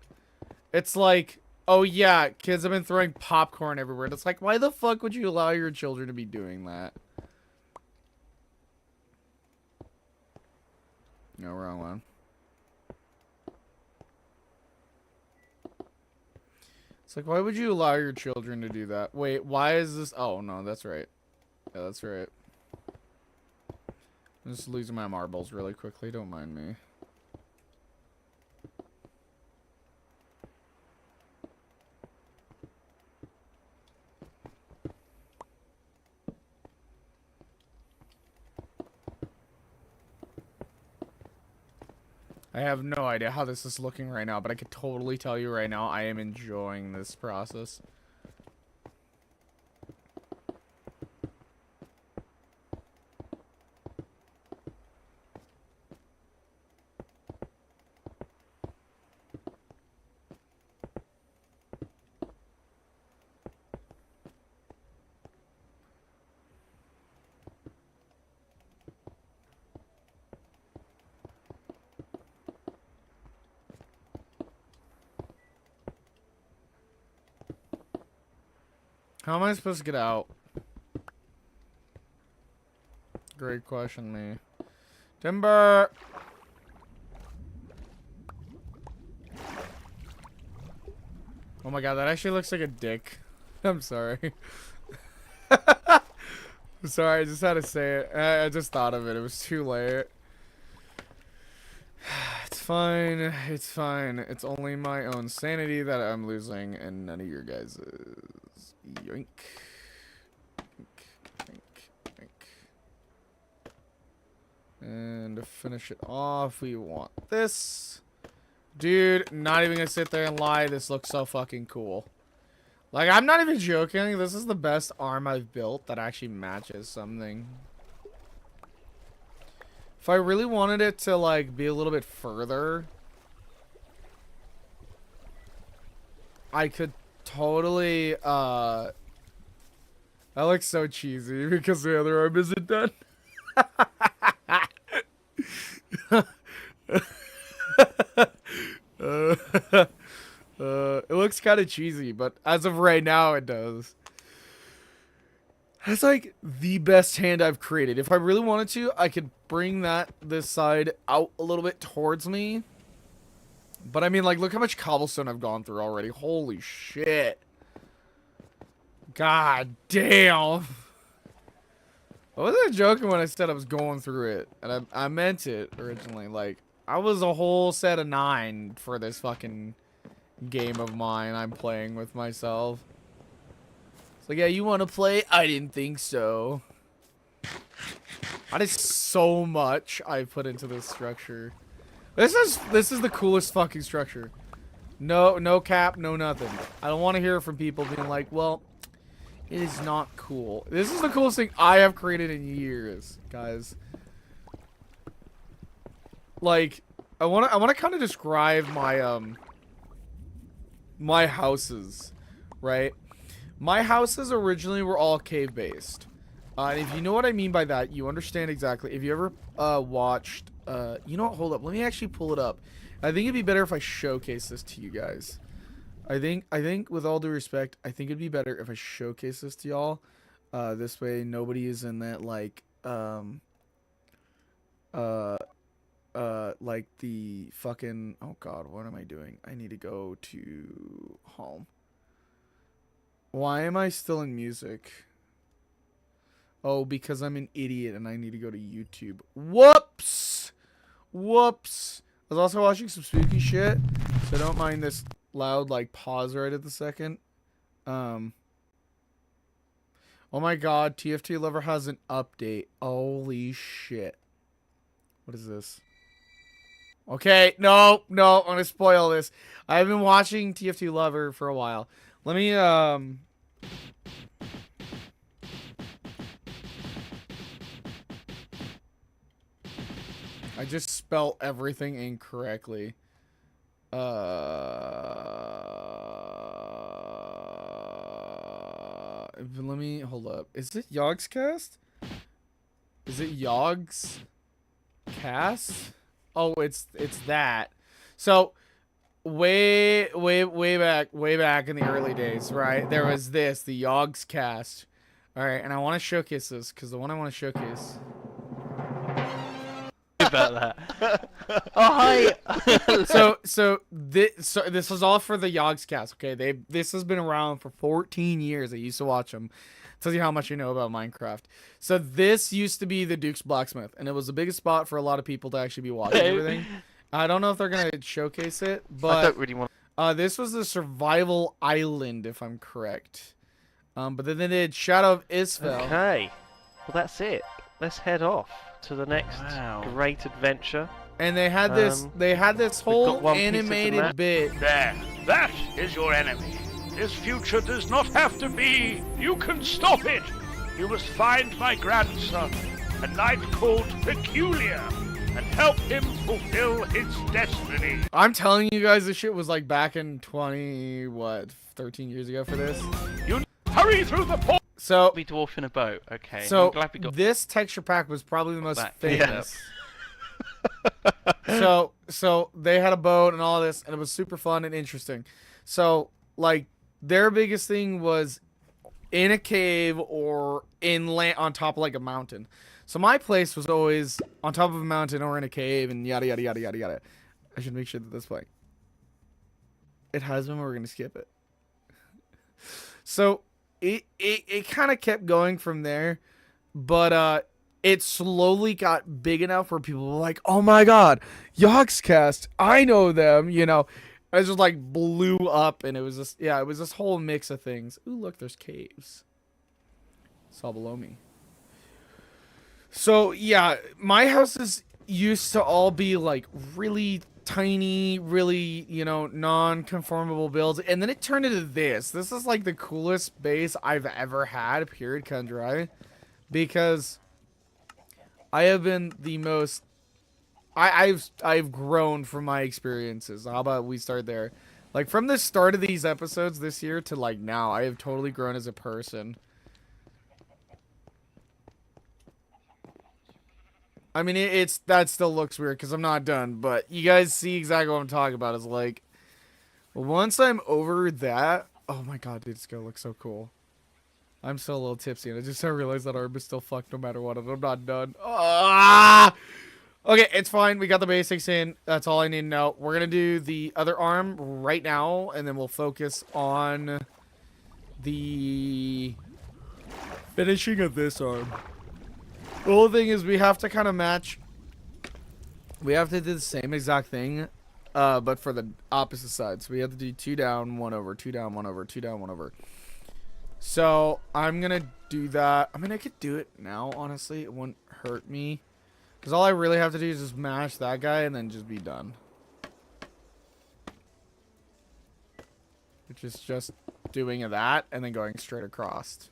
It's like, oh yeah, kids have been throwing popcorn everywhere. And it's like, why the fuck would you allow your children to be doing that? No, wrong one. It's like, why would you allow your children to do that? Wait, why is this? Oh, no, that's right. Yeah, that's right. I'm just losing my marbles really quickly. Don't mind me. I have no idea how this is looking right now, but I can totally tell you right now I am enjoying this process. How am I supposed to get out? Great question, me. Timber! Oh my god, that actually looks like a dick. I'm sorry. I'm sorry, I just had to say it. I just thought of it. It was too late. It's fine. It's fine. It's only my own sanity that I'm losing and none of your guys's. Yoink. Yoink. Yoink. Yoink. And to finish it off, we want this. Dude, not even gonna sit there and lie. This looks so fucking cool. Like, I'm not even joking. This is the best arm I've built that actually matches something. If I really wanted it to, like, be a little bit further, I could totally, that looks so cheesy because the other arm isn't done. It looks kind of cheesy, but as of right now, it does. That's like the best hand I've created. If I really wanted to, I could bring this side out a little bit towards me. But I mean, like, look how much cobblestone I've gone through already. Holy shit. God damn. I wasn't joking when I said I was going through it. And I meant it originally. Like, I was a whole set of 9 for this fucking game of mine I'm playing with myself. It's like, yeah, you want to play? I didn't think so. That is so much I put into this structure. This is the coolest fucking structure. No cap, no nothing. I don't want to hear from people being like, well, it is not cool. This is the coolest thing I have created in years, guys. Like, I want to kind of describe my my houses, right? My houses originally were all cave-based. And if you know what I mean by that, you understand exactly. If you ever watched, you know what, hold up. Let me actually pull it up. I think it'd be better if I showcase this to you guys. I think with all due respect, I think it'd be better if I showcase this to y'all. This way nobody is in that, like, like the fucking, oh god, what am I doing? I need to go to home. Why am I still in music? Oh, because I'm an idiot and I need to go to YouTube. Whoops! Whoops! I was also watching some spooky shit, so don't mind this loud, like, pause right at the second. Oh my god, TFT Lover has an update. Holy shit. What is this? Okay, no, I'm gonna spoil this. I've been watching TFT Lover for a while. Let me, I just spelled everything incorrectly. Let me, hold up. Is it Yogscast? Is it Yogs Cast? Oh, it's that. So way back in the early days, right? There was the Yogs cast. All right, and I want to showcase this because the one I want to showcase. About that. Oh hi. So this was all for the Yogs cast. Okay, this has been around for 14 years. I used to watch them. Tells you how much you know about Minecraft. So this used to be the Duke's Blacksmith, and it was the biggest spot for a lot of people to actually be watching everything. I don't know if they're gonna showcase it, I but don't really want. this was the survival island, if I'm correct. But then they did Shadow of Isfell. Okay. Well, that's it. Let's head off to the next great adventure. And they had this whole one piece of the animated map. bit. There, that is your enemy. His future does not have to be. You can stop it. You must find my grandson, a knight called Peculiar, and help him fulfill his destiny. I'm telling you guys, this shit was like back in 13 years ago for this. You hurry through the port. So, Be dwarf in a boat. Okay. so I'm glad we got this texture pack was probably the most that. famous. So they had a boat and all this, and it was super fun and interesting. So, like, their biggest thing was in a cave or inland on top of like a mountain. So my place was always on top of a mountain or in a cave and yada yada yada yada yada. I should make sure that this way. It has been. We're gonna skip it. So it kind of kept going from there, but it slowly got big enough where people were like, "Oh my God, Yogscast! I know them." You know, it just like blew up, and it was just it was this whole mix of things. Ooh, look, there's caves. It's all below me. So yeah, my houses used to all be like really tiny, really, non-conformable builds, and then it turned into this. This is like the coolest base I've ever had, period, cut and dry, because I have been the most I've grown from my experiences. How about we start there? Like from the start of these episodes this year to like now, I have totally grown as a person. I mean, that still looks weird because I'm not done, but you guys see exactly what I'm talking about. It's like, once I'm over that, oh my God, dude, it's gonna look so cool. I'm still a little tipsy, and I realized that arm is still fucked no matter what, and I'm not done. Ah! Okay, it's fine. We got the basics in. That's all I need to know. We're gonna do the other arm right now, and then we'll focus on the finishing of this arm. The whole thing is we have to kind of match. We have to do the same exact thing, but for the opposite side. So we have to do 2 down, 1 over, 2 down, 1 over, 2 down, 1 over. So I'm going to do that. I mean, I could do it now, honestly. It wouldn't hurt me. Because all I really have to do is just mash that guy and then just be done. Which is just doing that and then going straight across.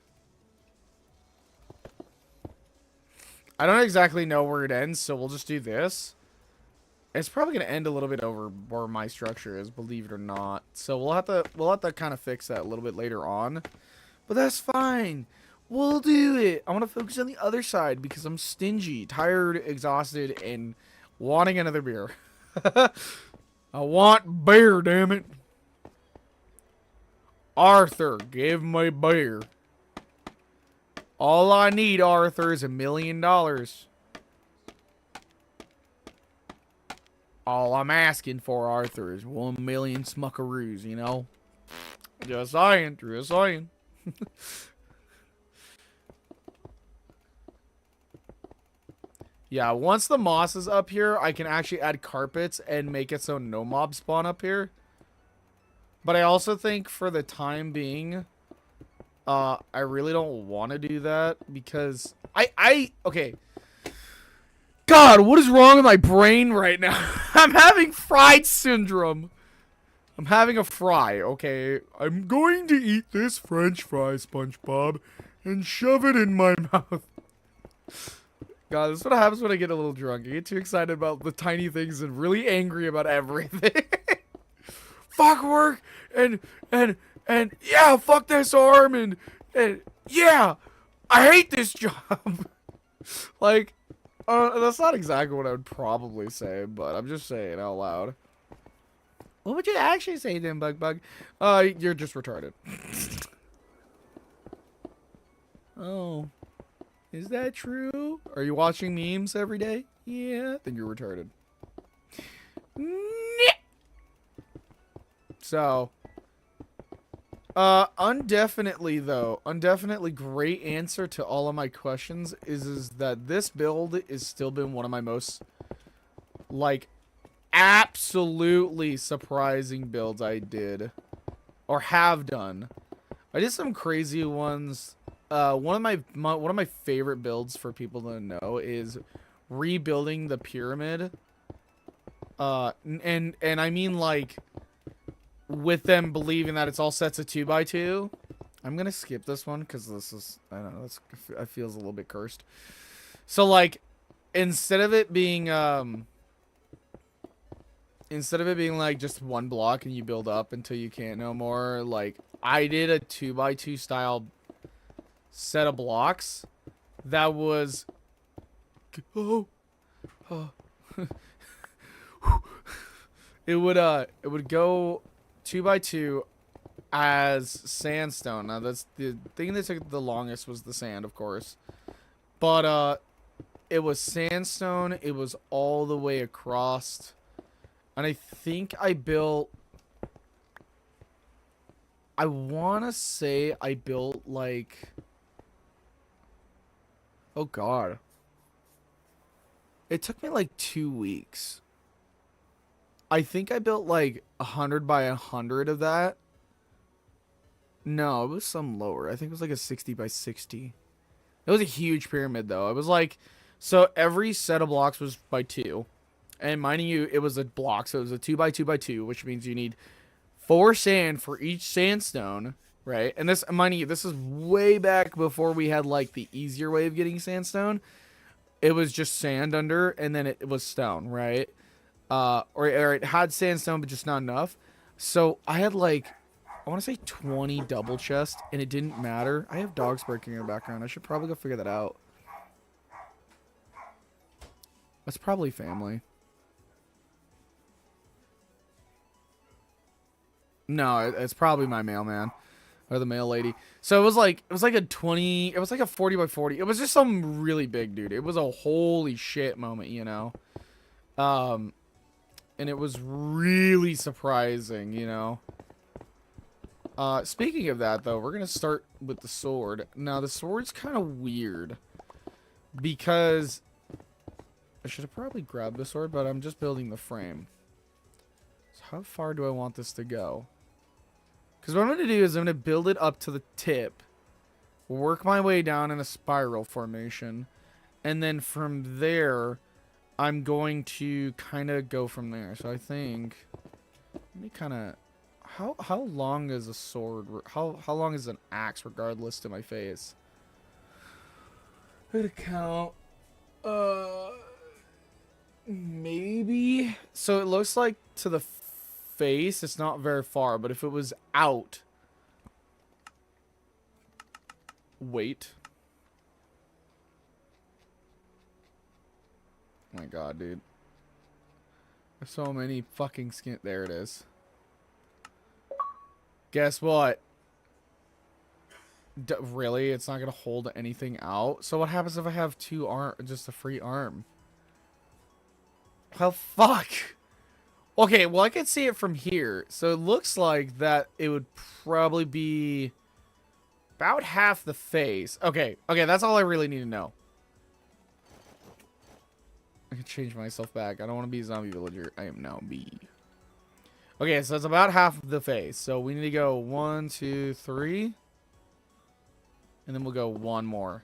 I don't exactly know where it ends, so we'll just do this. It's probably gonna end a little bit over where my structure is, believe it or not. So we'll have to kind of fix that a little bit later on. But that's fine. We'll do it. I want to focus on the other side because I'm stingy, tired, exhausted, and wanting another beer. I want beer, damn it. Arthur, give me beer. All I need, Arthur, is $1 million. All I'm asking for, Arthur, is 1 million smuckaroos, you know? Just saying, just saying. Yeah, once the moss is up here, I can actually add carpets and make it so no mobs spawn up here. But I also think for the time being, I really don't want to do that because okay. God, what is wrong with my brain right now? I'm having fried syndrome. I'm having a fry, okay? I'm going to eat this French fry, SpongeBob, and shove it in my mouth. God, this is what happens when I get a little drunk. I get too excited about the tiny things and really angry about everything. Fuck work, and yeah, fuck this arm, and yeah, I hate this job. Like, That's not exactly what I would probably say, but I'm just saying out loud. What would you actually say then, Bug? You're just retarded. Oh, is that true? Are you watching memes every day? Yeah, then you're retarded. So, undefinitely great answer to all of my questions is that this build is still been one of my most, like, absolutely surprising builds I did or have done. I did some crazy ones. One of my favorite builds for people to know is rebuilding the pyramid. And I mean, like, with them believing that it's all sets of 2x2. I'm gonna skip this one because this is, I don't know, it feels a little bit cursed. So, like, instead of it being like just one block and you build up until you can't no more, like, I did a 2x2 style set of blocks that was it would go 2x2 as sandstone. Now that's the thing that took the longest was the sand, of course, but it was sandstone. It was all the way across, and I think I want to say I built like, oh god, it took me like 2 weeks. I think I built like 100 by 100 of that. No, it was some lower. I think it was like a 60 by 60. It was a huge pyramid though. It was like, so every set of blocks was by 2. And mind you, it was a block, so it was a 2 by 2 by 2, which means you need 4 sand for each sandstone, right? And this, mind you, this is way back before we had like the easier way of getting sandstone. It was just sand under, and then it was stone, right? Or it had sandstone, but just not enough. So I had like, I want to say 20 double chests, and it didn't matter. I have dogs barking in the background. I should probably go figure that out. That's probably family. No, it's probably my mailman or the mail lady. So it was like a 20, it was like a 40 by 40. It was just some really big, dude. It was a holy shit moment, you know. And it was really surprising, you know. Speaking of that, though, we're gonna start with the sword. Now, the sword's kind of weird because I should have probably grabbed the sword, but I'm just building the frame. So how far do I want this to go? Because what I'm going to do is I'm going to build it up to the tip, work my way down in a spiral formation, and then from there, I'm going to kind of go from there. So I think, let me kind of, how long is a sword, how long is an axe regardless to my face? I'm going to count, maybe, so it looks like to the face it's not very far, but if it was out, wait, oh my god, dude, there's so many fucking skin. There it is. Guess what? Really, it's not gonna hold anything out. So what happens if I have just a free arm? Well, fuck. Okay, well, I can see it from here. So it looks like that it would probably be about half the face. Okay, that's all I really need to know. I can change myself back. I don't want to be a zombie villager. I am now B. Okay, so it's about half of the face. So we need to go 1, 2, 3. And then we'll go one more.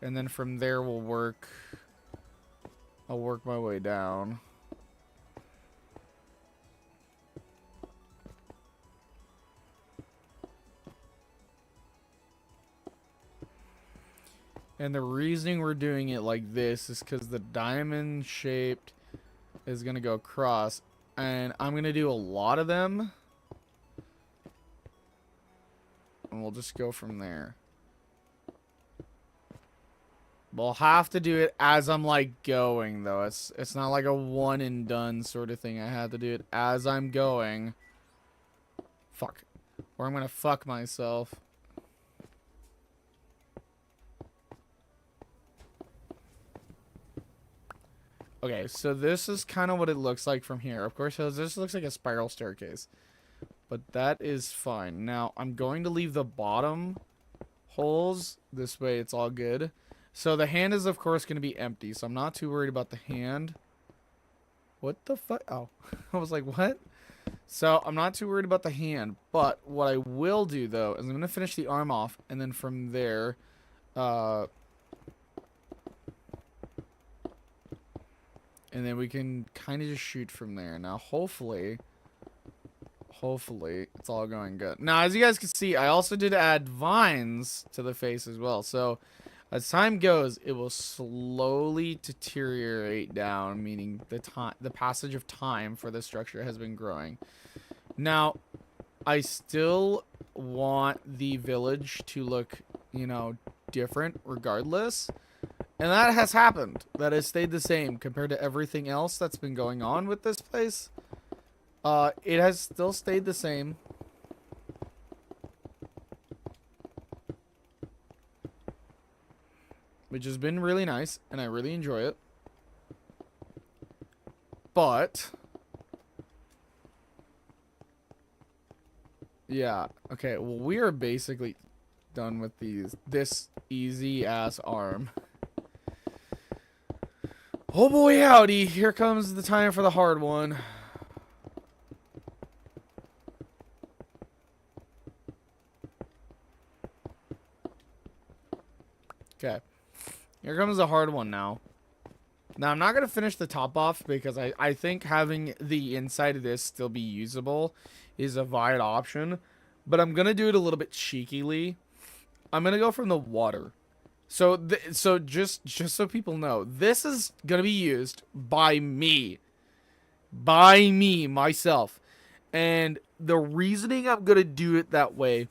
And then from there we'll work... I'll work my way down. And the reasoning we're doing it like this is because the diamond shaped is going to go across. And I'm going to do a lot of them. And we'll just go from there. We'll have to do it as I'm like going though. It's not like a one and done sort of thing. I have to do it as I'm going. Fuck. Or I'm gonna fuck myself. Okay, so this is kind of what it looks like from here. Of course, this looks like a spiral staircase. But that is fine. Now, I'm going to leave the bottom holes. This way, it's all good. So, the hand is, of course, going to be empty. So, I'm not too worried about the hand. What the fuck? Oh, I was like, what? So, I'm not too worried about the hand. But what I will do, though, is I'm going to finish the arm off. And then from there, and then we can kind of just shoot from there. Now, hopefully, it's all going good. Now, as you guys can see, I also did add vines to the face as well. So, as time goes, it will slowly deteriorate down, meaning the passage of time for the structure has been growing. Now, I still want the village to look, you know, different regardless. And that has happened. That has stayed the same compared to everything else that's been going on with this place. It has still stayed the same. Which has been really nice, and I really enjoy it. But yeah, okay, well, we are basically done with this easy ass arm. Oh boy, howdy, here comes the time for the hard one. Okay, here comes the hard one now. Now, I'm not going to finish the top off because I think having the inside of this still be usable is a viable option. But I'm going to do it a little bit cheekily. I'm going to go from the water. So just so people know, this is going to be used by me. By me, myself. And the reasoning I'm going to do it that way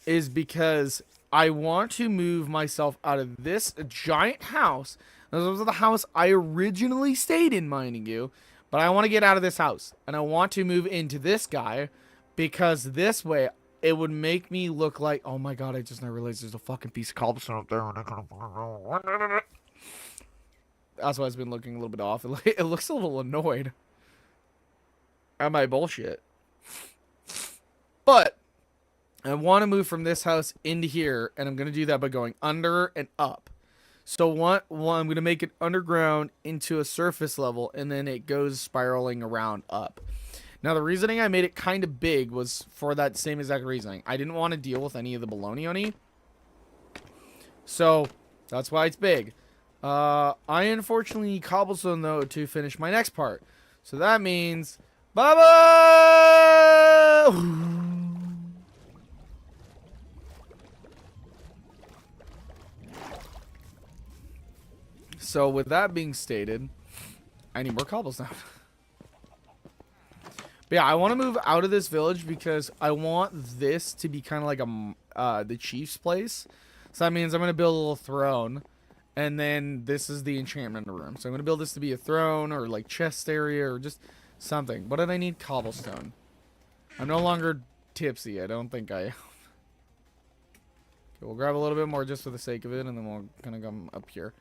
is because I want to move myself out of this giant house. This was the house I originally stayed in, minding you. But I want to get out of this house. And I want to move into this guy. Because this way, it would make me look like... Oh my god, I just now realized there's a fucking piece of cobblestone up there. That's why it's been looking a little bit off. It looks a little annoyed at my bullshit. But I want to move from this house into here. And I'm going to do that by going under and up. So one, I'm going to make it underground into a surface level, and then it goes spiraling around up. Now, the reasoning I made it kind of big was for that same exact reasoning. I didn't want to deal with any of the baloney on it. So, that's why it's big. I unfortunately need cobblestone, though, to finish my next part. So that means... Bye-bye! So, with that being stated, I need more cobblestone. But yeah, I want to move out of this village because I want this to be kind of like the chief's place. So that means I'm going to build a little throne. And then this is the enchantment room. So I'm going to build this to be a throne or like chest area or just something. What did I need? Cobblestone. I'm no longer tipsy. I don't think I am. Okay, we'll grab a little bit more just for the sake of it. And then we'll kind of come up here.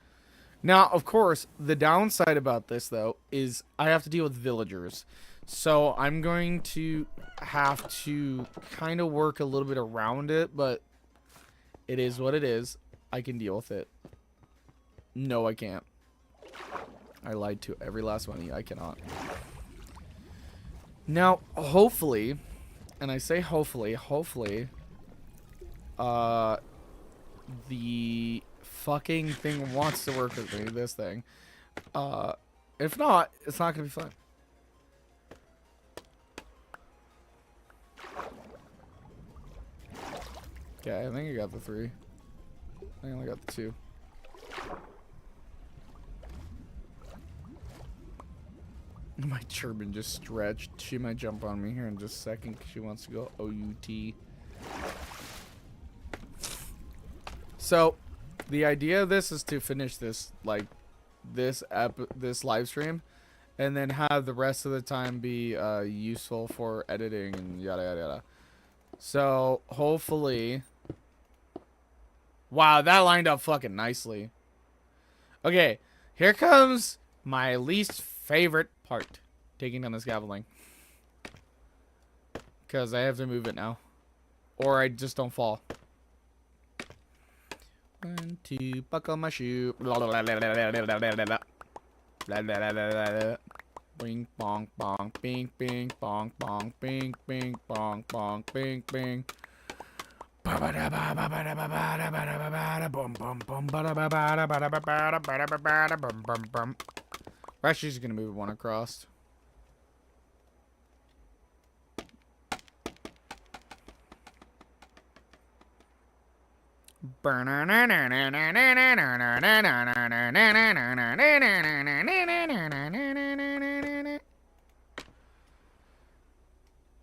Now, of course, the downside about this, though, is I have to deal with villagers. So I'm going to have to kind of work a little bit around it, but it is what it is. I can deal with it. No, I can't. I lied to every last one of you. I cannot. Now, hopefully, and I say hopefully, the fucking thing wants to work with me, this thing. If not, it's not gonna be fun. Okay, I think I got the 3. I only got the 2. My turban just stretched. She might jump on me here in just a second because she wants to go OUT. So, The idea of this is to finish this, like, this live stream, and then have the rest of the time be useful for editing and yada yada yada. So hopefully, wow, that lined up fucking nicely. Okay, here comes my least favorite part: taking down the scaffolding, because I have to move it now, or I just don't fall. 1, 2, buckle my shoe. Bing bong bong bing bing bong bong bing bing bong bong bing bing. We're actually just gonna move one across.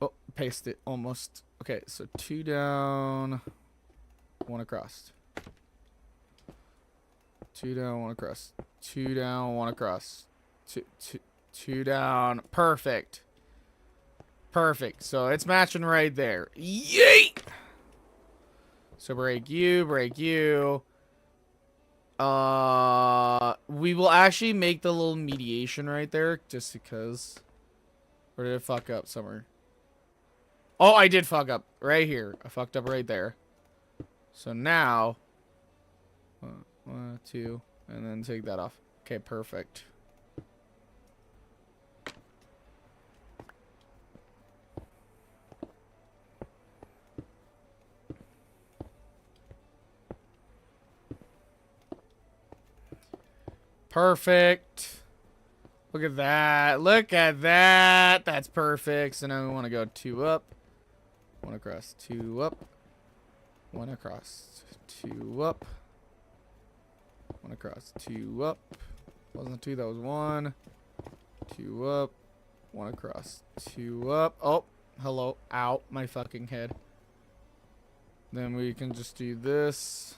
Oh, paste it almost. Okay, so 2 down, 1 across. 2 down, 1 across. 2 down, 1 across. 2 down. Perfect. Perfect. So it's matching right there. Yeet! So break you, break you. We will actually make the little mediation right there, just because. Or did it fuck up somewhere? Oh, I did fuck up right here. I fucked up right there. So now, 1, 2, and then take that off. Okay, perfect. Perfect. Look at that. Look at that. That's perfect. So now we want to go 2 up. 1 across. 2 up. 1 across. 2 up. 1 across. 2 up. Wasn't 2, that was 1. 2 up. 1 across. 2 up. Oh, hello. Ow, my fucking head. Then we can just do this.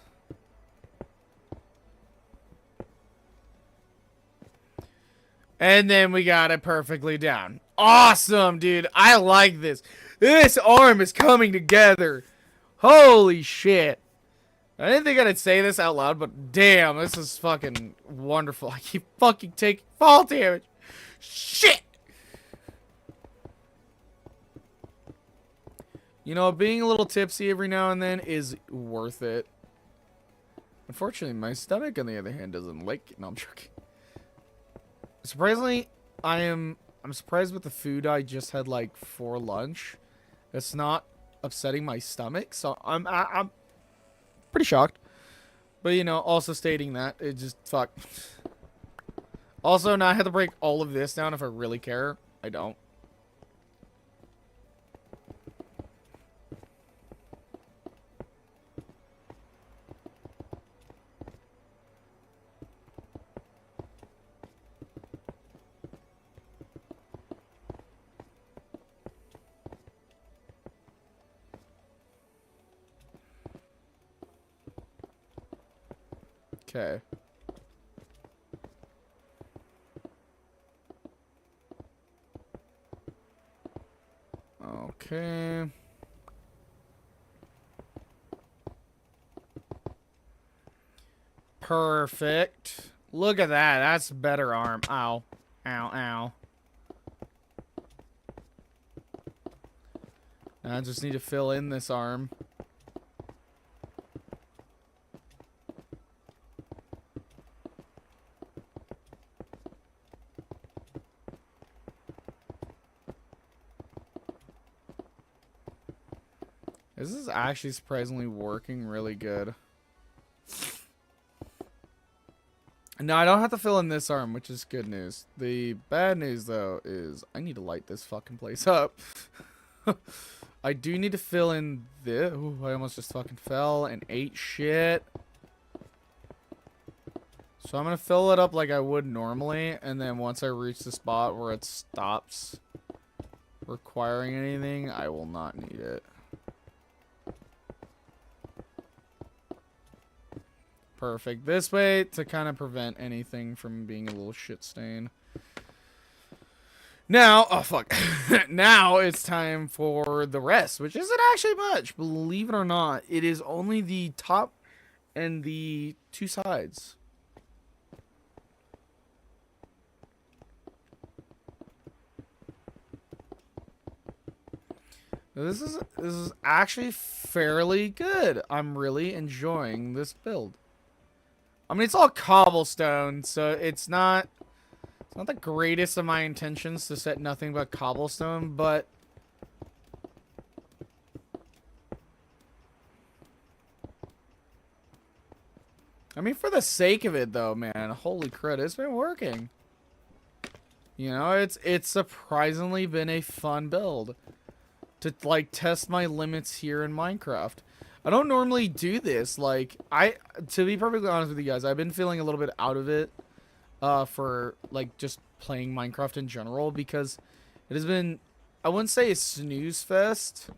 And then we got it perfectly down. Awesome, dude. I like this. This arm is coming together. Holy shit. I didn't think I'd say this out loud, but damn, this is fucking wonderful. I keep fucking taking fall damage. Shit. You know, being a little tipsy every now and then is worth it. Unfortunately, my stomach, on the other hand, doesn't like it. No, I'm joking. Surprisingly, I'm surprised with the food I just had like for lunch. It's not upsetting my stomach, so I'm pretty shocked. But you know, also stating that it just fuck. Also, now I have to break all of this down if I really care. I don't. Okay. Okay. Perfect. Look at that. That's a better arm. Ow. Ow, ow. Now I just need to fill in this arm. This is actually surprisingly working really good. No, I don't have to fill in this arm, which is good news. The bad news, though, is I need to light this fucking place up. I do need to fill in this. Ooh, I almost just fucking fell and ate shit. So I'm going to fill it up like I would normally, and then once I reach the spot where it stops requiring anything, I will not need it. Perfect. This way to kind of prevent anything from being a little shit stain. Now, oh fuck. Now it's time for the rest, which isn't actually much. Believe it or not, it is only the top and the two sides. This is actually fairly good. I'm really enjoying this build. I mean, it's all cobblestone, so it's not the greatest of my intentions to set nothing but cobblestone, but I mean, for the sake of it though, man, holy crud, it's been working. You know, it's surprisingly been a fun build to like test my limits here in Minecraft. I don't normally do this. Like, to be perfectly honest with you guys, I've been feeling a little bit out of it for like just playing Minecraft in general, because it has been, I wouldn't say a snooze fest.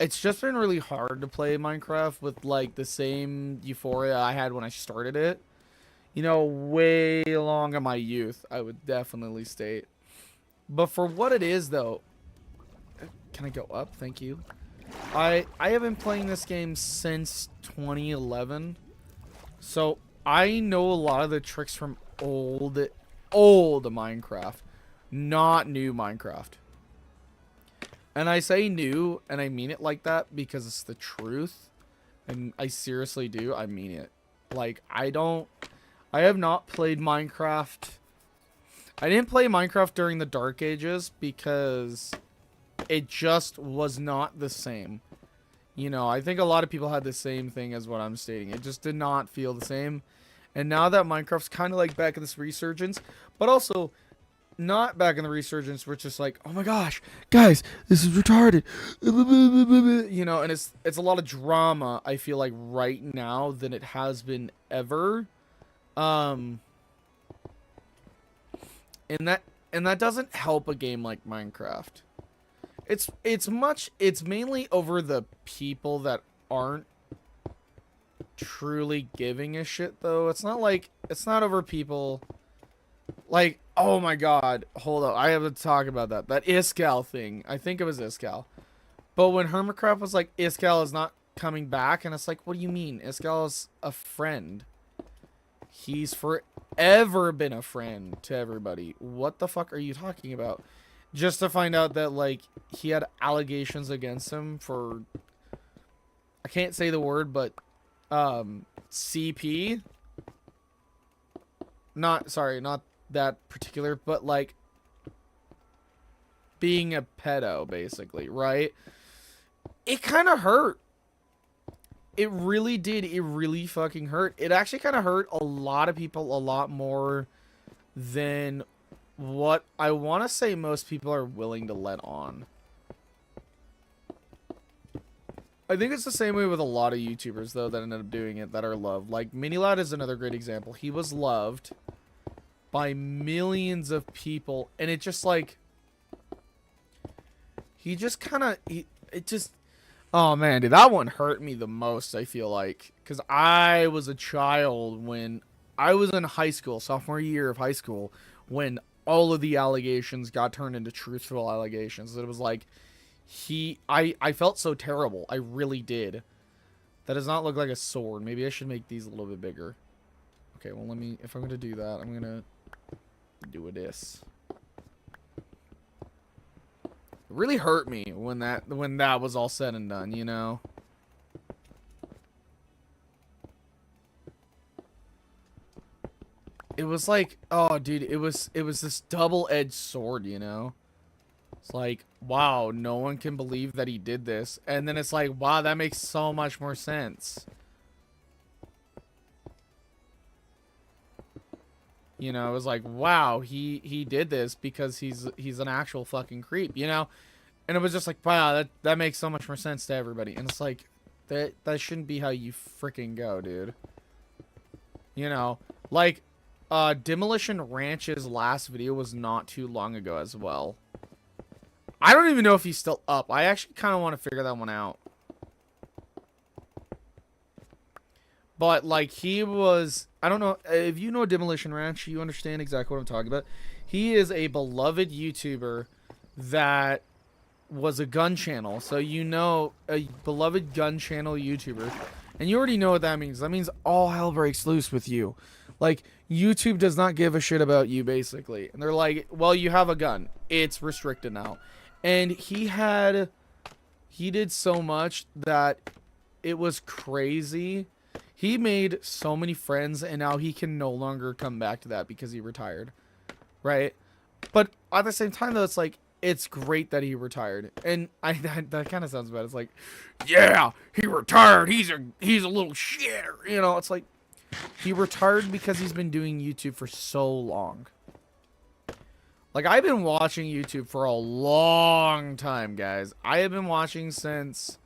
It's just been really hard to play Minecraft with like the same euphoria I had when I started it. You know, way long in my youth, I would definitely state. But for what it is though, can I go up? Thank you. I have been playing this game since 2011, so I know a lot of the tricks from old Minecraft, not new Minecraft. And I say new, and I mean it like that because it's the truth, and I seriously do. I mean it. Like, I have not played Minecraft. I didn't play Minecraft during the Dark Ages because it just was not the same. You know, I think a lot of people had the same thing as what I'm stating. It just did not feel the same. And now that Minecraft's kind of like back in this resurgence, but also not back in the resurgence where it's just like, oh my gosh, guys, this is retarded. You know, and it's a lot of drama, I feel like, right now than it has been ever. And that doesn't help a game like Minecraft. It's mainly over the people that aren't truly giving a shit though. It's not over people like, oh my god, hold up, I have to talk about that Iskall thing. I think it was Iskall. But when Hermitcraft was like, Iskall is not coming back, and it's like, what do you mean? Iskall is a friend. He's forever been a friend to everybody. What the fuck are you talking about? Just to find out that, like, he had allegations against him for, I can't say the word, but, CP? Not that particular, but, like, being a pedo, basically, right? It kind of hurt. It really did. It really fucking hurt. It actually kind of hurt a lot of people a lot more than what I want to say most people are willing to let on. I think it's the same way with a lot of YouTubers, though, that ended up doing it, that are loved. Like, Minilad is another great example. He was loved by millions of people, and it just, like, he just kind of, it just, oh, man, dude, that one hurt me the most, I feel like, because I was a child when I was in high school, sophomore year of high school, when all of the allegations got turned into truthful allegations. It was like, I felt so terrible. I really did. That does not look like a sword. Maybe I should make these a little bit bigger. Okay, well, if I'm going to do that, I'm going to do this. It really hurt me when that was all said and done, you know? It was like, oh, dude, it was this double-edged sword, you know? It's like, wow, no one can believe that he did this. And then it's like, wow, that makes so much more sense. You know, it was like, wow, he did this because he's an actual fucking creep, you know? And it was just like, wow, that makes so much more sense to everybody. And it's like, that shouldn't be how you freaking go, dude. You know, like, Demolition Ranch's last video was not too long ago as well. I don't even know if he's still up. I actually kind of want to figure that one out. But like he was, I don't know if you know Demolition Ranch, you understand exactly what I'm talking about. He is a beloved YouTuber that was a gun channel. So you know, a beloved gun channel YouTuber. And you already know what that means. That means all hell breaks loose with you. Like, YouTube does not give a shit about you, basically. And they're like, well, you have a gun. It's restricted now. And he did so much that it was crazy. He made so many friends, and now he can no longer come back to that because he retired. Right? But at the same time, though, it's like, it's great that he retired. And that kind of sounds bad. It's like, yeah, he retired. He's a little shitter. You know, it's like, he retired because he's been doing YouTube for so long. Like, I've been watching YouTube for a long time, guys. I have been watching since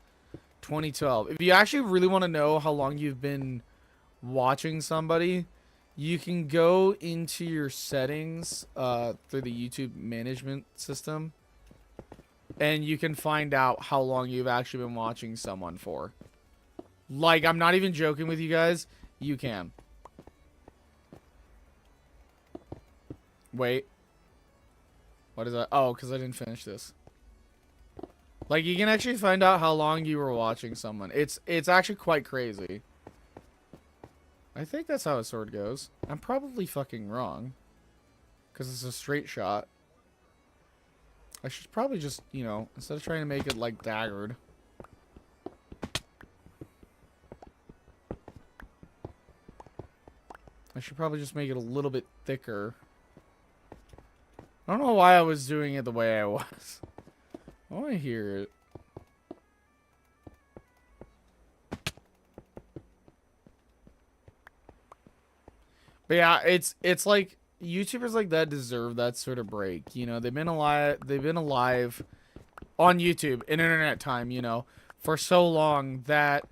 2012. If you actually really want to know how long you've been watching somebody, you can go into your settings through the YouTube management system, and you can find out how long you've actually been watching someone for. Like, I'm not even joking with you guys. You can. Wait. What is that? Oh, because I didn't finish this. Like, you can actually find out how long you were watching someone. It's actually quite crazy. I think that's how a sword goes. I'm probably fucking wrong. Because it's a straight shot. I should probably just, you know, instead of trying to make it, like, daggered. I should probably just make it a little bit thicker. I don't know why I was doing it the way I was. I want to hear it. But yeah, it's like YouTubers like that deserve that sort of break. You know, they've been alive on YouTube in internet time, you know, for so long that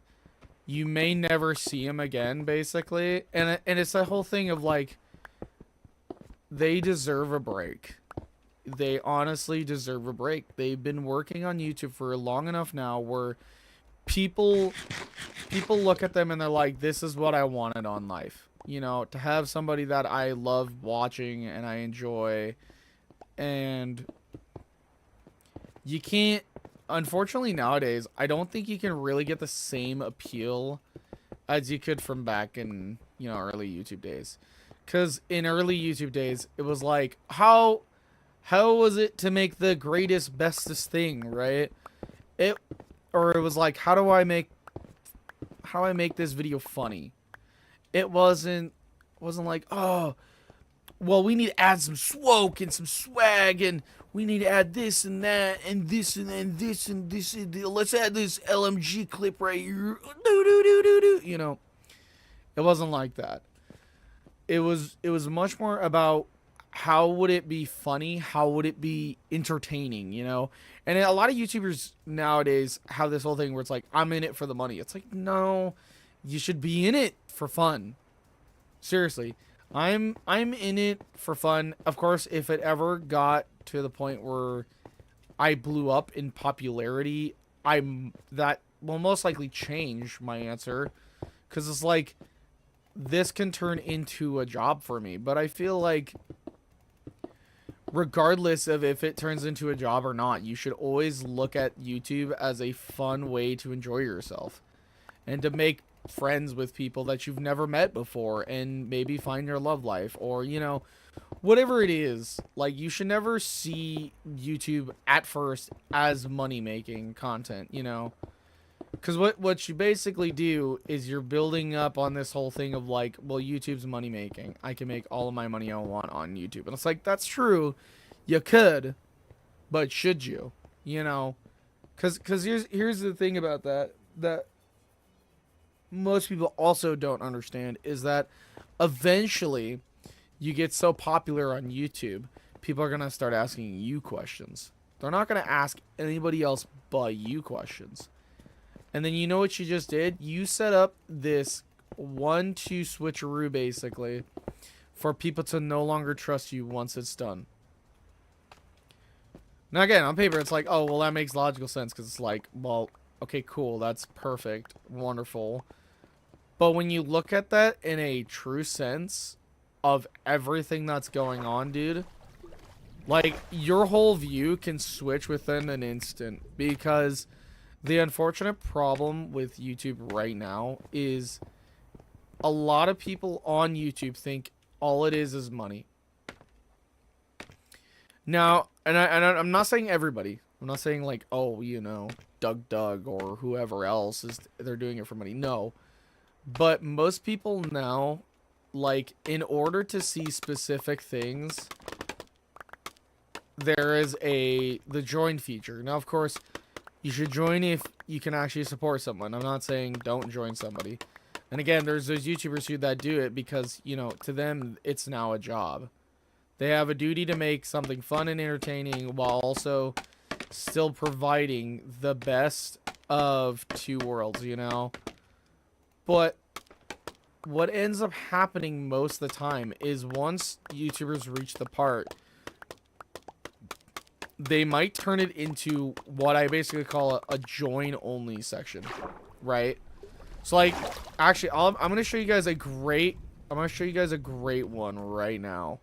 you may never see them again, basically. And it's that whole thing of like, they deserve a break. They honestly deserve a break. They've been working on YouTube for long enough now where people look at them and they're like, this is what I wanted on life. You know, to have somebody that I love watching and I enjoy. And you can't, unfortunately nowadays, I don't think you can really get the same appeal as you could from back in, you know, early YouTube days. Because in early YouTube days, it was like, how was it to make the greatest, bestest thing, right? Or it was like, how do I make this video funny? It wasn't like, oh, well, we need to add some swoke and some swag, and we need to add this and that, and this and then this and this. And let's add this LMG clip right here. You know, it wasn't like that. It was much more about how would it be funny? How would it be entertaining? You know, and a lot of YouTubers nowadays have this whole thing where it's like, I'm in it for the money. It's like, no, you should be in it for fun. Seriously, I'm in it for fun. Of course, if it ever got to the point where I blew up in popularity, that will most likely change my answer, because it's like, this can turn into a job for me. But I feel like regardless of if it turns into a job or not, you should always look at YouTube as a fun way to enjoy yourself and to make friends with people that you've never met before and maybe find your love life, or, you know, whatever it is. Like, you should never see YouTube at first as money-making content, you know, because what you basically do is you're building up on this whole thing of like, well, YouTube's money-making. I can make all of my money I want on YouTube. And it's like, that's true. You could, but should you? You know, because here's the thing about that most people also don't understand, is that eventually you get so popular on YouTube, people are going to start asking you questions. They're not going to ask anybody else but you questions. And then you know what you just did? You set up this 1-2 switcheroo, basically, for people to no longer trust you once it's done. Now, again, on paper, it's like, oh, well, that makes logical sense, because it's like, well, okay, cool, that's perfect, wonderful. But when you look at that in a true sense of everything that's going on, dude, like, your whole view can switch within an instant. Because the unfortunate problem with YouTube right now is a lot of people on YouTube think all it is money. Now, I'm not saying everybody. I'm not saying like, oh, you know, Doug or whoever else is they're doing it for money. No. But most people now, like, in order to see specific things, there is the join feature. Now, of course, you should join if you can actually support someone. I'm not saying don't join somebody. And again, there's those YouTubers who that do it because, you know, to them, it's now a job. They have a duty to make something fun and entertaining while also still providing the best of two worlds, you know? But what ends up happening most of the time is once YouTubers reach the part, they might turn it into what I basically call a join-only section, right? So, like, actually, I'm going to show you guys a great one right now.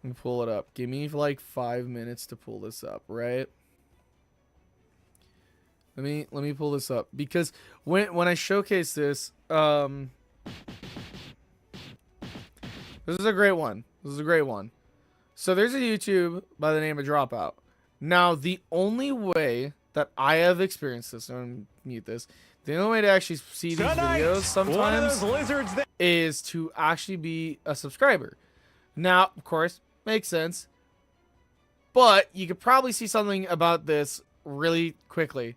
Let me pull it up. Give me like 5 minutes to pull this up, right? Let me pull this up because when I showcase this, this is a great one. This is a great one. So there's a YouTube by the name of Dropout. Now, the only way that I have experienced this, I'm gonna mute this. The only way to actually see these videos sometimes is to actually be a subscriber. Now, of course, makes sense. But you could probably see something about this really quickly.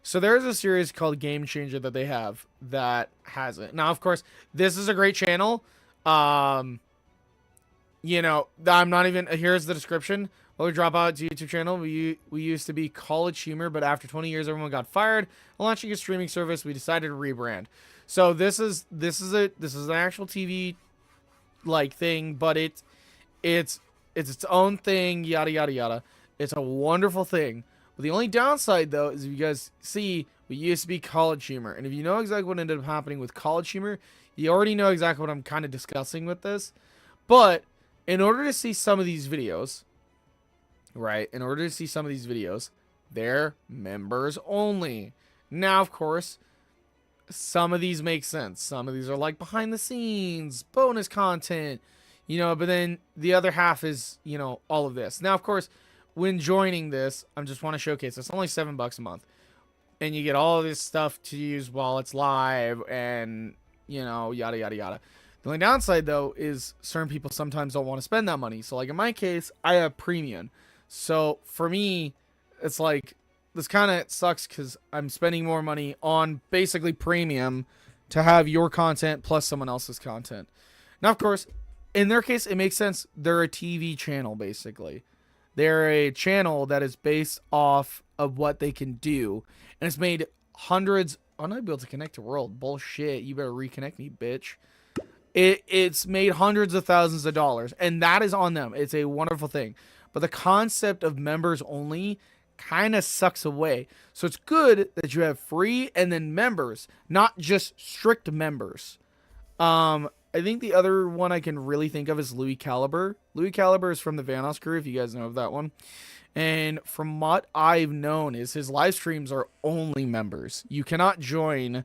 So there's a series called Game Changer that they have that has it. Now, of course, this is a great channel. You know, I'm not even... Here's the description. Well, we drop out to YouTube channel. We used to be College Humor, but after 20 years, everyone got fired. Launching a streaming service, we decided to rebrand. So this is an actual TV like thing, but it's its own thing. Yada yada yada. It's a wonderful thing. But the only downside, though, is if you guys see, we used to be College Humor, and if you know exactly what ended up happening with College Humor, you already know exactly what I'm kind of discussing with this. But in order to see some of these videos, right? In order to see some of these videos, they're members only. Now, of course, some of these make sense. Some of these are like behind the scenes, bonus content, you know, but then the other half is, you know, all of this. Now, of course, when joining this, I just want to showcase this. It's only $7 a month. And you get all of this stuff to use while it's live and, you know, yada, yada, yada. The only downside, though, is certain people sometimes don't want to spend that money. So, like, in my case, I have premium. So, for me, it's like, this kind of sucks because I'm spending more money on basically premium to have your content plus someone else's content. Now, of course, in their case, it makes sense. They're a TV channel, basically. They're a channel that is based off of what they can do. And it's made hundreds... I'm not able to connect to world. Bullshit. You better reconnect me, bitch. It's made hundreds of thousands of dollars. And that is on them. It's a wonderful thing. But the concept of members only kind of sucks away. So it's good that you have free and then members, not just strict members. I think the other one I can really think of is Louis Caliber. Louis Caliber is from the Vanos crew, if you guys know of that one. And from what I've known is his live streams are only members. You cannot join,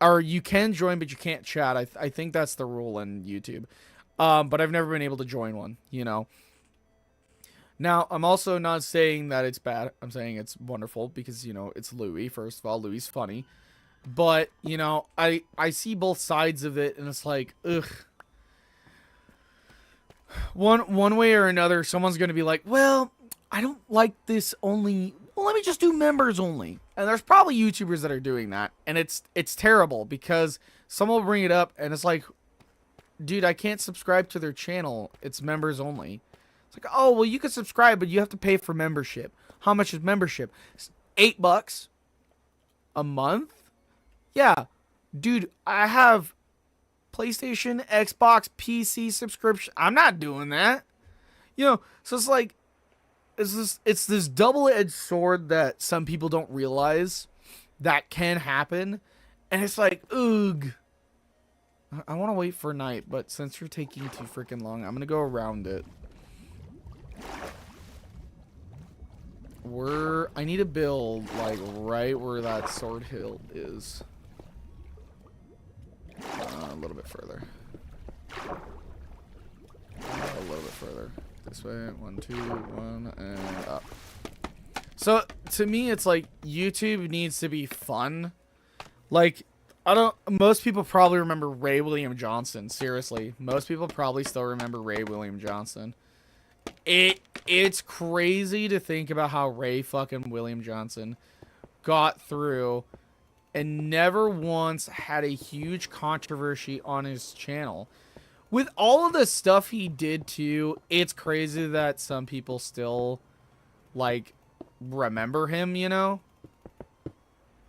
or you can join, but you can't chat. I think that's the rule in YouTube. But I've never been able to join one, you know. Now, I'm also not saying that it's bad. I'm saying it's wonderful because, you know, it's Louis. First of all, Louis is funny. But, you know, I see both sides of it, and it's like, ugh. One way or another, someone's going to be like, well, I don't like this only. Well, let me just do members only. And there's probably YouTubers that are doing that. And it's terrible because someone will bring it up, and it's like, dude, I can't subscribe to their channel. It's members only. It's like, oh, well, you can subscribe, but you have to pay for membership. How much is membership? $8 a month? Yeah, dude, I have PlayStation, Xbox, PC subscription. I'm not doing that. You know, so it's like, it's this double-edged sword that some people don't realize. that can happen. And it's like, ugh. I want to wait for night, but since you're taking too freaking long, I'm going to go around it. I need to build, like, right where that sword hill is. A little bit further. A little bit further. This way. 1, 2, 1, and up. So, to me, it's like, YouTube needs to be fun. Like, most people probably remember Ray William Johnson. Seriously. Most people probably still remember Ray William Johnson. It's crazy to think about how Ray fucking William Johnson got through and never once had a huge controversy on his channel. With all of the stuff he did too, it's crazy that some people still, like, remember him, you know?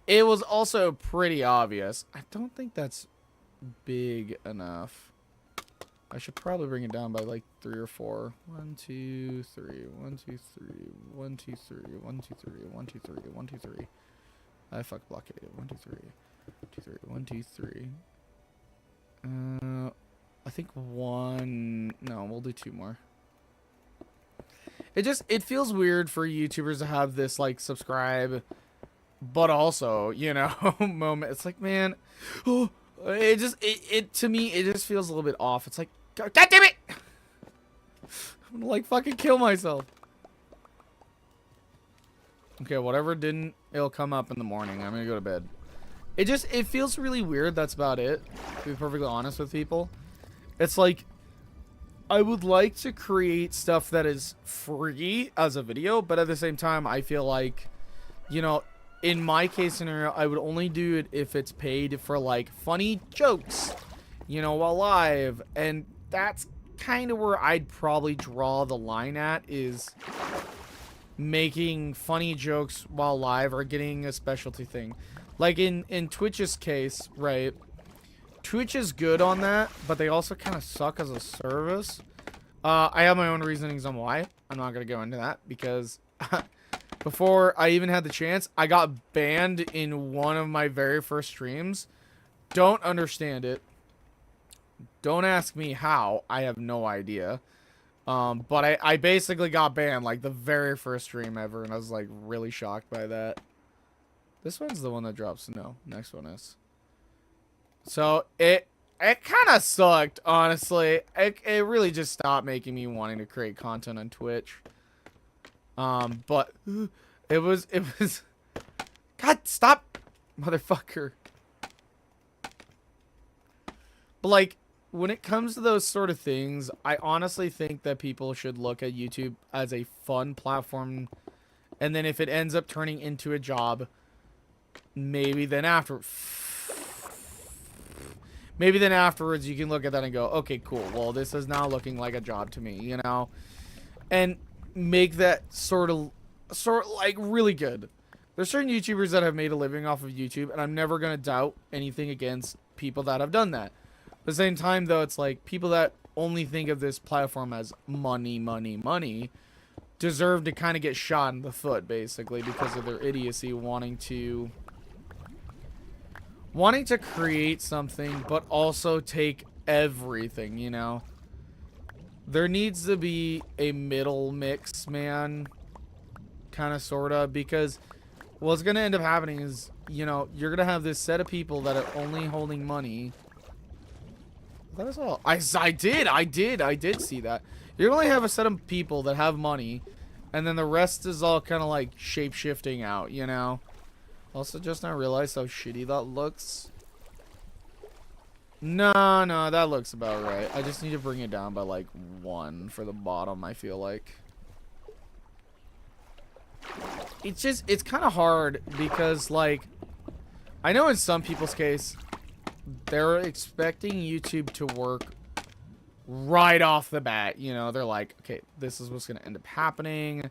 It was also pretty obvious. I don't think that's big enough. I should probably bring it down by like 3 or 4. 1, 2, 3. 1, 2, 3. 1, 2, 3. 1, 2, 3. 1, 2, 3. 1, 2, 3. I fuck blockade. 1, 2, 3. 2, 3. 1, 2, 3. I think 1. No, we'll do 2 more. It feels weird for YouTubers to have this like subscribe, but also, you know, moment. It's like, man, oh, it to me it just feels a little bit off. It's like, God damn it! I'm gonna like fucking kill myself. Okay, whatever didn't, it'll come up in the morning. I'm gonna go to bed. It feels really weird. That's about it. To be perfectly honest with people, it's like I would like to create stuff that is free as a video, but at the same time, I feel like, you know, in my case scenario, I would only do it if it's paid for like funny jokes, you know, while live. And that's kind of where I'd probably draw the line at, is making funny jokes while live or getting a specialty thing. Like in Twitch's case, right? Twitch is good on that, but they also kind of suck as a service. I have my own reasonings on why. I'm not going to go into that because before I even had the chance, I got banned in one of my very first streams. Don't understand it. Don't ask me how. I have no idea. But I basically got banned like the very first stream ever, and I was like really shocked by that. This one's the one that drops. No, next one is. So it kind of sucked, honestly. It really just stopped making me wanting to create content on Twitch. But it was God, stop, motherfucker. But like, when it comes to those sort of things, I honestly think that people should look at YouTube as a fun platform, and then if it ends up turning into a job, maybe then afterwards you can look at that and go, okay, cool, well, this is now looking like a job to me, you know, and make that sort of like really good. There's certain YouTubers that have made a living off of YouTube, and I'm never gonna doubt anything against people that have done that. At the same time, though, it's like people that only think of this platform as money, money, money deserve to kind of get shot in the foot, basically, because of their idiocy, wanting to create something, but also take everything, you know? There needs to be a middle mix, man. Kind of, sort of, because what's going to end up happening is, you know, you're going to have this set of people that are only holding money. That is all. I did see that. You only have a set of people that have money, and then the rest is all kind of like shape-shifting out, you know? Also, just now realized how shitty that looks. No, that looks about right. I just need to bring it down by like 1 for the bottom, I feel like. It's kind of hard because, like, I know in some people's case, they're expecting YouTube to work right off the bat. You know, they're like, okay, this is what's going to end up happening.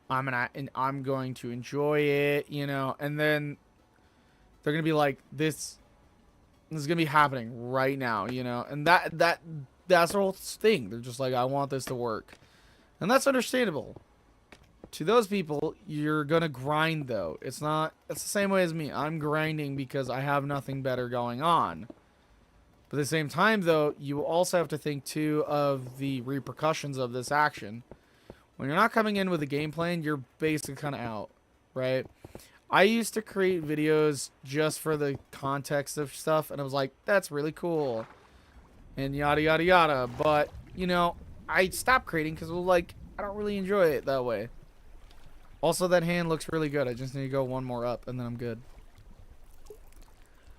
I'm going to enjoy it, you know, and then they're going to be like, this is going to be happening right now, you know, and that's the whole thing. They're just like, I want this to work, and that's understandable. To those people, you're gonna grind though. It's the same way as me. I'm grinding because I have nothing better going on. But at the same time though, you also have to think too of the repercussions of this action. When you're not coming in with a game plan, you're basically kind of out, right? I used to create videos just for the context of stuff, and I was like, that's really cool, and yada yada yada. But you know, I stopped creating because like I don't really enjoy it that way. Also, that hand looks really good. I just need to go one more up, and then I'm good.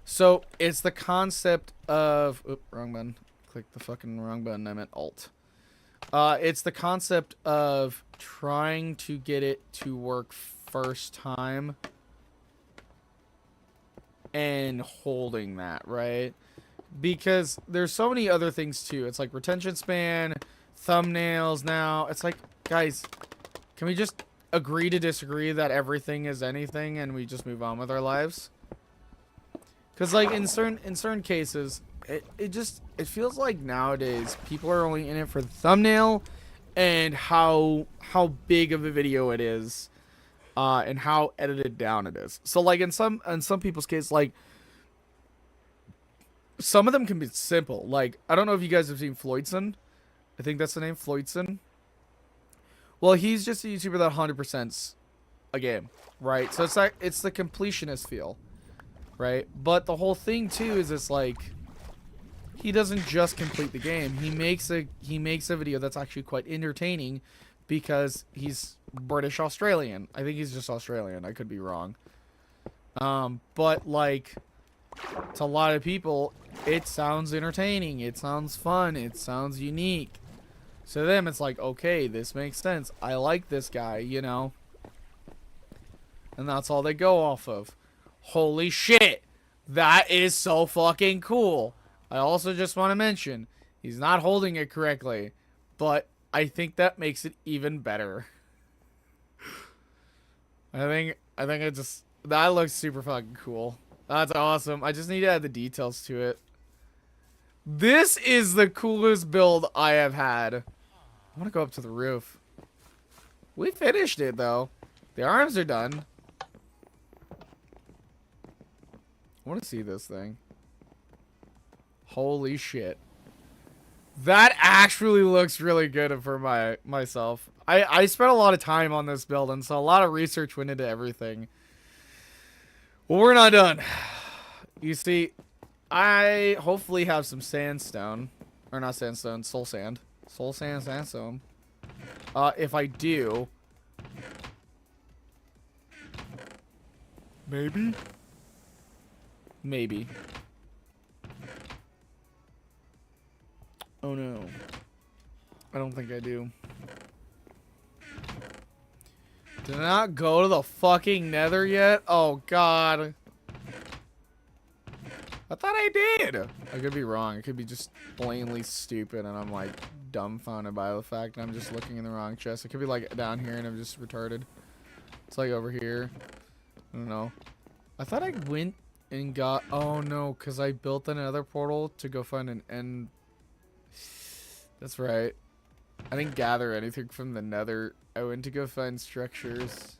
So it's the concept of wrong button. Click the fucking wrong button. I meant Alt. It's the concept of trying to get it to work first time and holding that, right? Because there's so many other things too. It's like retention span, thumbnails now. It's like, guys, can we just agree to disagree that everything is anything and we just move on with our lives? Because like in certain cases, it feels like nowadays people are only in it for the thumbnail and how big of a video it is, and how edited down it is. So like in some people's case, like some of them can be simple. Like I don't know if you guys have seen Floydson. I think that's the name, Floydson. Well, he's just a YouTuber that 100%'s a game, right? So it's like it's the completionist feel, right? But the whole thing too is it's like he doesn't just complete the game. He makes a video that's actually quite entertaining because he's British Australian. I think he's just Australian. I could be wrong. But like to a lot of people, it sounds entertaining. It sounds fun. It sounds unique. So to them, it's like, okay, this makes sense. I like this guy, you know? And that's all they go off of. Holy shit! That is so fucking cool. I also just want to mention, he's not holding it correctly, but I think that makes it even better. I think it just, that looks super fucking cool. That's awesome. I just need to add the details to it. This is the coolest build I have had. I want to go up to the roof. We finished it, though. The arms are done. I want to see this thing. Holy shit. That actually looks really good for myself. I spent a lot of time on this build, and so a lot of research went into everything. Well, we're not done. You see, I hopefully have some sandstone. Or not sandstone, soul sand. Soul sand, sandstone. If I do... Maybe? Maybe. Oh no. I don't think I do. Did I not go to the fucking nether yet? Oh god. I thought I did. I could be wrong. I could be just blatantly stupid and I'm like dumbfounded by the fact that I'm just looking in the wrong chest. It could be like down here and I'm just retarded. It's like over here. I don't know. I thought I went and got... Oh no, because I built another portal to go find an end. That's right. I didn't gather anything from the nether. I went to go find structures.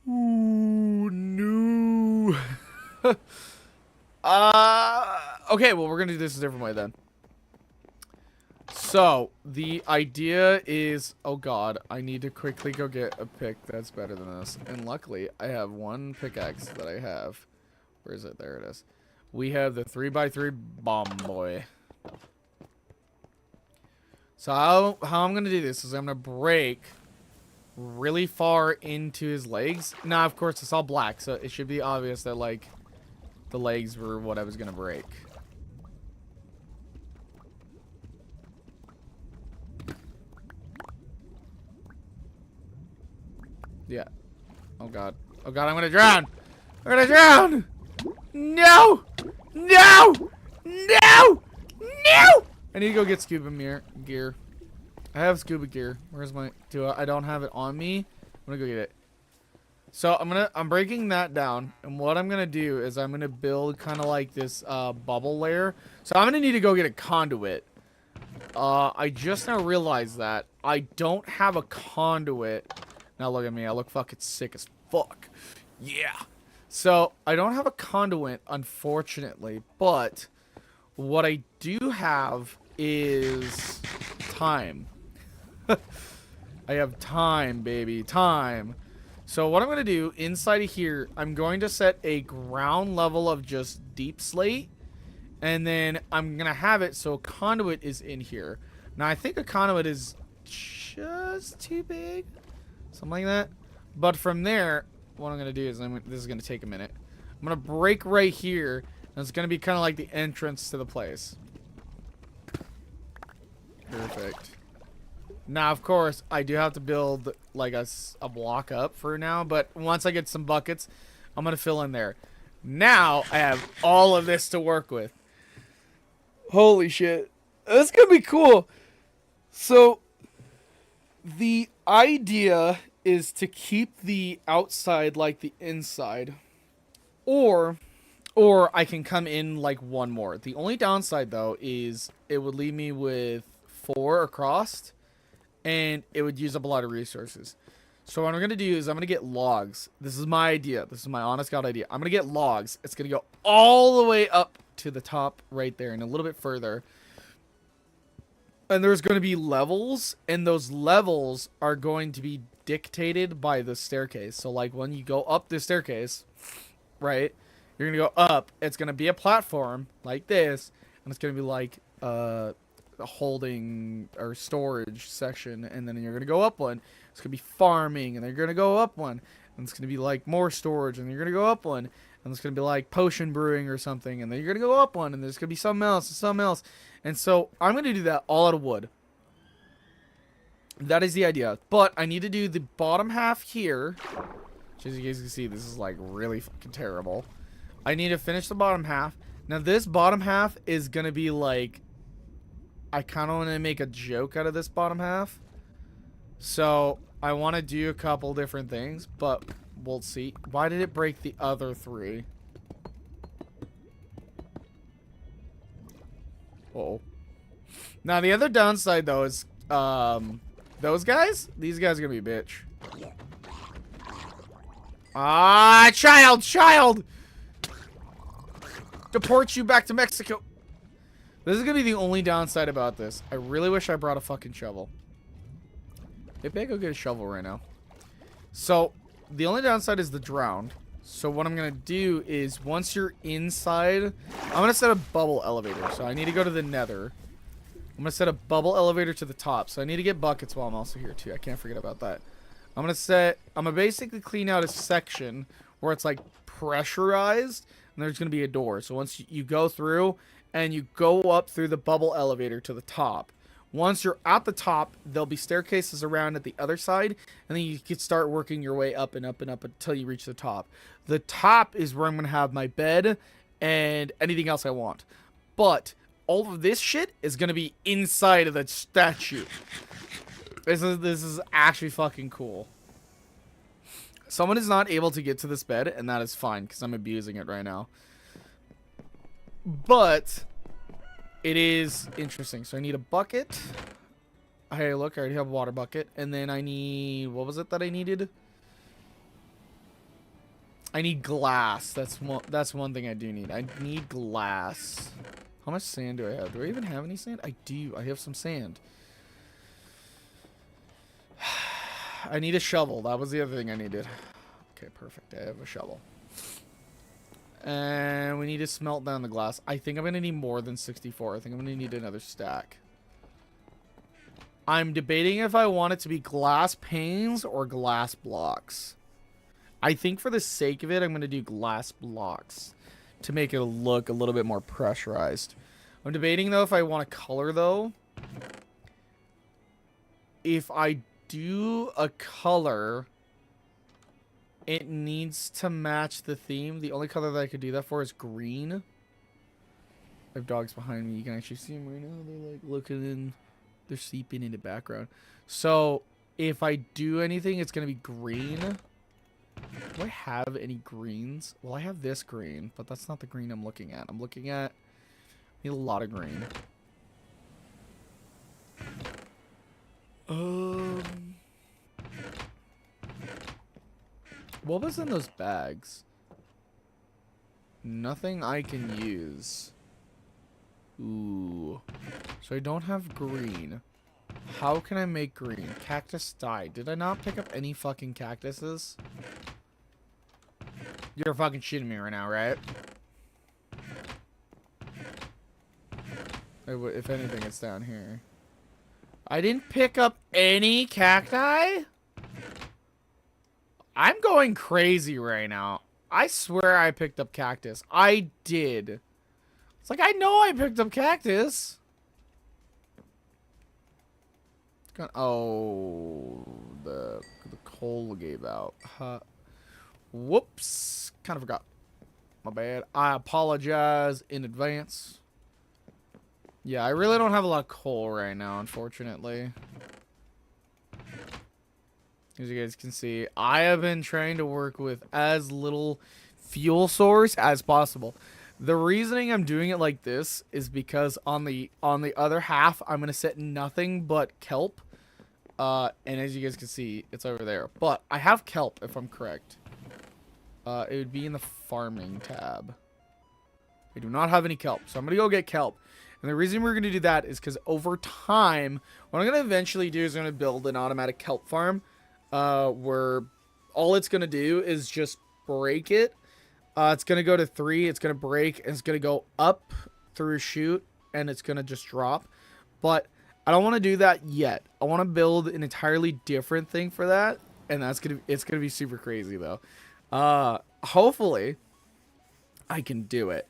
Ooh, no. Okay, well, we're going to do this a different way then. So, the idea is... Oh god, I need to quickly go get a pick that's better than this. And luckily, I have one pickaxe that I have. Where is it? There it is. We have the 3x3 bomb boy. So how I'm going to do this is I'm going to break really far into his legs. Now, of course, it's all black, so it should be obvious that, like, the legs were what I was going to break. Yeah. Oh, God. Oh, God, I'm going to drown! I'm going to drown! No! No! No! No! I need to go get scuba gear. I have scuba gear. Where's my... I don't have it on me. I'm gonna go get it. So I'm breaking that down, and what I'm gonna do is I'm gonna build kind of like this bubble layer. So I'm gonna need to go get a conduit. I just now realized that I don't have a conduit. Now look at me. I look fucking sick as fuck. Yeah. So, I don't have a conduit, unfortunately. But, what I do have is time. I have time, baby. Time. So, what I'm going to do, inside of here, I'm going to set a ground level of just deep slate. And then I'm going to have it so a conduit is in here. Now, I think a conduit is just too big. Something like that. But from there, what I'm going to do is, this is going to take a minute. I'm going to break right here. And it's going to be kind of like the entrance to the place. Perfect. Now, of course, I do have to build like a block up for now. But once I get some buckets, I'm going to fill in there. Now, I have all of this to work with. Holy shit. That's going to be cool. So, the idea is to keep the outside like the inside. Or I can come in like one more. The only downside, though, is it would leave me with 4 across. And it would use up a lot of resources. So what I'm going to do is I'm going to get logs. This is my idea. This is my honest God idea. I'm going to get logs. It's going to go all the way up to the top right there and a little bit further. And there's going to be levels. And those levels are going to be dictated by the staircase. So like when you go up the staircase, right, you're going to go up. It's going to be a platform like this. And it's going to be like a holding or storage section. And then you're going to go up one. It's going to be farming. And then you're going to go up one. And it's going to be like more storage. And you're going to go up one. And it's going to be like potion brewing or something. And then you're going to go up one. And there's going to be something else and something else. And so I'm going to do that all out of wood. That is the idea. But I need to do the bottom half here. Which, as you guys can see, this is like really fucking terrible. I need to finish the bottom half. Now this bottom half is going to be like, I kind of want to make a joke out of this bottom half. So I want to do a couple different things, but we'll see. Why did it break the other 3? Uh-oh. Now the other downside though is those guys? These guys are going to be a bitch. Ah, child! Deport you back to Mexico. This is going to be the only downside about this. I really wish I brought a fucking shovel. Maybe I go get a shovel right now. So, the only downside is the drowned. So, what I'm going to do is, once you're inside, I'm going to set a bubble elevator. So, I need to go to the nether. I'm going to set a bubble elevator to the top. So, I need to get buckets while I'm also here, too. I can't forget about that. I'm going to basically clean out a section where it's, like, pressurized. And there's going to be a door. So, once you go through, and you go up through the bubble elevator to the top. Once you're at the top, there'll be staircases around at the other side, and then you can start working your way up and up and up until you reach the top. The top is where I'm going to have my bed and anything else I want. But all of this shit is going to be inside of the statue. This is actually fucking cool. Someone is not able to get to this bed, and that is fine, because I'm abusing it right now. But it is interesting. So I need a bucket. Hey, look, I already have a water bucket. And then I need, what was it that I needed? I need glass. That's one thing I do need. I need glass. How much sand do I have? Do I even have any sand? I do. I have some sand. I need a shovel. That was the other thing I needed. Okay, perfect. I have a shovel. And we need to smelt down the glass. I think I'm going to need more than 64. I think I'm going to need another stack. I'm debating if I want it to be glass panes or glass blocks. I think for the sake of it, I'm going to do glass blocks to make it look a little bit more pressurized. I'm debating, though, if I want to color, though. If I do a color, it needs to match the theme. The only color that I could do that for is green. I have dogs behind me. You can actually see them right now. They're like looking in. They're sleeping in the background. So if I do anything, it's going to be green. Do I have any greens? Well, I have this green, but that's not the green I'm looking at. I'm looking at... I need a lot of green. What was in those bags? Nothing I can use. Ooh. So I don't have green. How can I make green? Cactus dye. Did I not pick up any fucking cactuses? You're fucking shitting me right now, right? If anything, it's down here. I didn't pick up any cacti? I'm going crazy right now. I swear I picked up cactus. I did. It's like, I know I picked up cactus. Oh, the coal gave out. Whoops. Kind of forgot. My bad. I apologize in advance. Yeah, I really don't have a lot of coal right now, unfortunately. As you guys can see, I have been trying to work with as little fuel source as possible. The reasoning I'm doing it like this is because on the other half, I'm going to set nothing but kelp. And as you guys can see, it's over there. But I have kelp, if I'm correct. It would be in the farming tab. I do not have any kelp, so I'm going to go get kelp. And the reason we're going to do that is because over time, what I'm going to eventually do is I'm going to build an automatic kelp farm. Where all it's going to do is just break it. It's going to go to 3. It's going to break. And it's going to go up through a chute. And it's going to just drop. But I don't want to do that yet. I want to build an entirely different thing for that. And it's going to be super crazy, though. Hopefully, I can do it.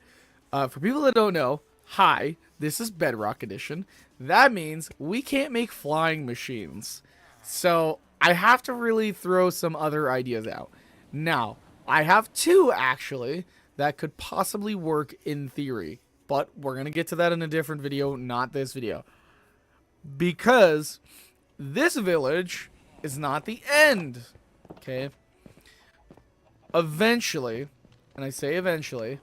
For people that don't know, hi, this is Bedrock Edition. That means we can't make flying machines. So I have to really throw some other ideas out. Now, I have 2, actually, that could possibly work in theory. But we're going to get to that in a different video, not this video. Because this village is not the end. Okay? Eventually, and I say eventually,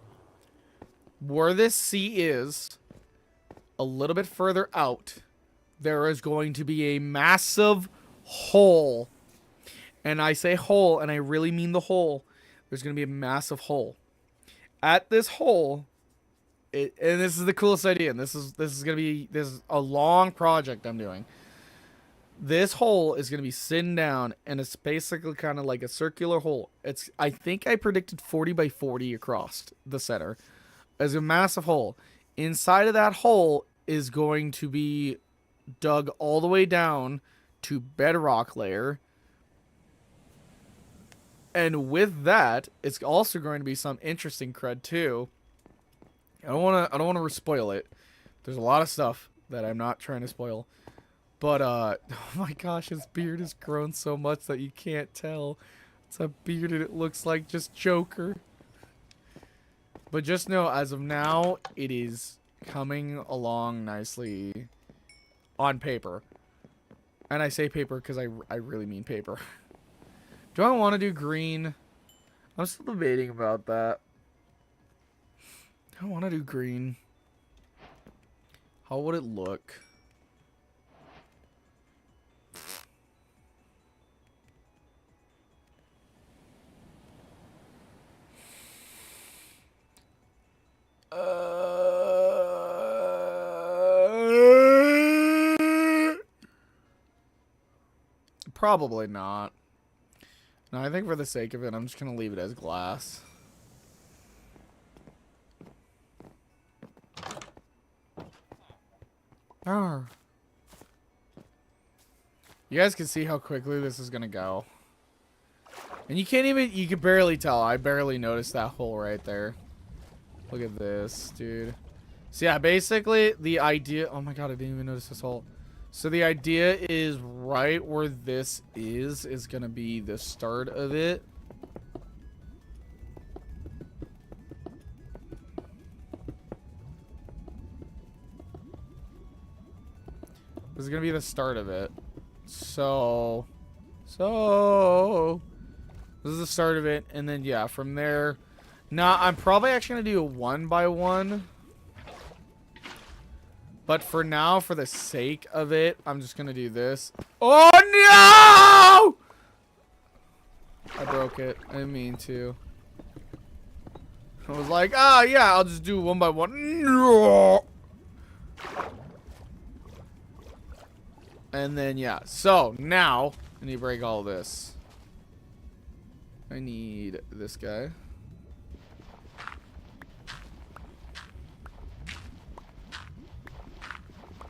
where this sea is, a little bit further out, there is going to be a massive hole. And I say hole, and I really mean the hole. There's going to be a massive hole. At this hole, and this is the coolest idea, and this is a long project I'm doing. This hole is going to be sitting down, and it's basically kind of like a circular hole. I think I predicted 40 by 40 across the center. As a massive hole. Inside of that hole is going to be dug all the way down to bedrock layer. And with that, it's also going to be some interesting crud too. I don't want to spoil it. There's a lot of stuff that I'm not trying to spoil. But oh my gosh, his beard has grown so much that you can't tell. It's a beard and it looks like just Joker. But just know, as of now, it is coming along nicely on paper. And I say paper because I really mean paper. Do I want to do green? I'm still debating about that. I want to do green. How would it look? Probably not. No, I think for the sake of it, I'm just going to leave it as glass. You guys can see how quickly this is going to go. And you can barely tell. I barely noticed that hole right there. Look at this, dude. So yeah, basically the idea... Oh my god, I didn't even notice this hole. So the idea is right where this is going to be the start of it. This is going to be the start of it. So this is the start of it. And then, yeah, from there. Now, I'm probably actually going to do a 1 by 1. But for now, for the sake of it, I'm just gonna do this. Oh no! I broke it. I didn't mean to. I was like, ah, yeah, I'll just do one by one. No! And then, yeah. So, now, I need to break all this. I need this guy.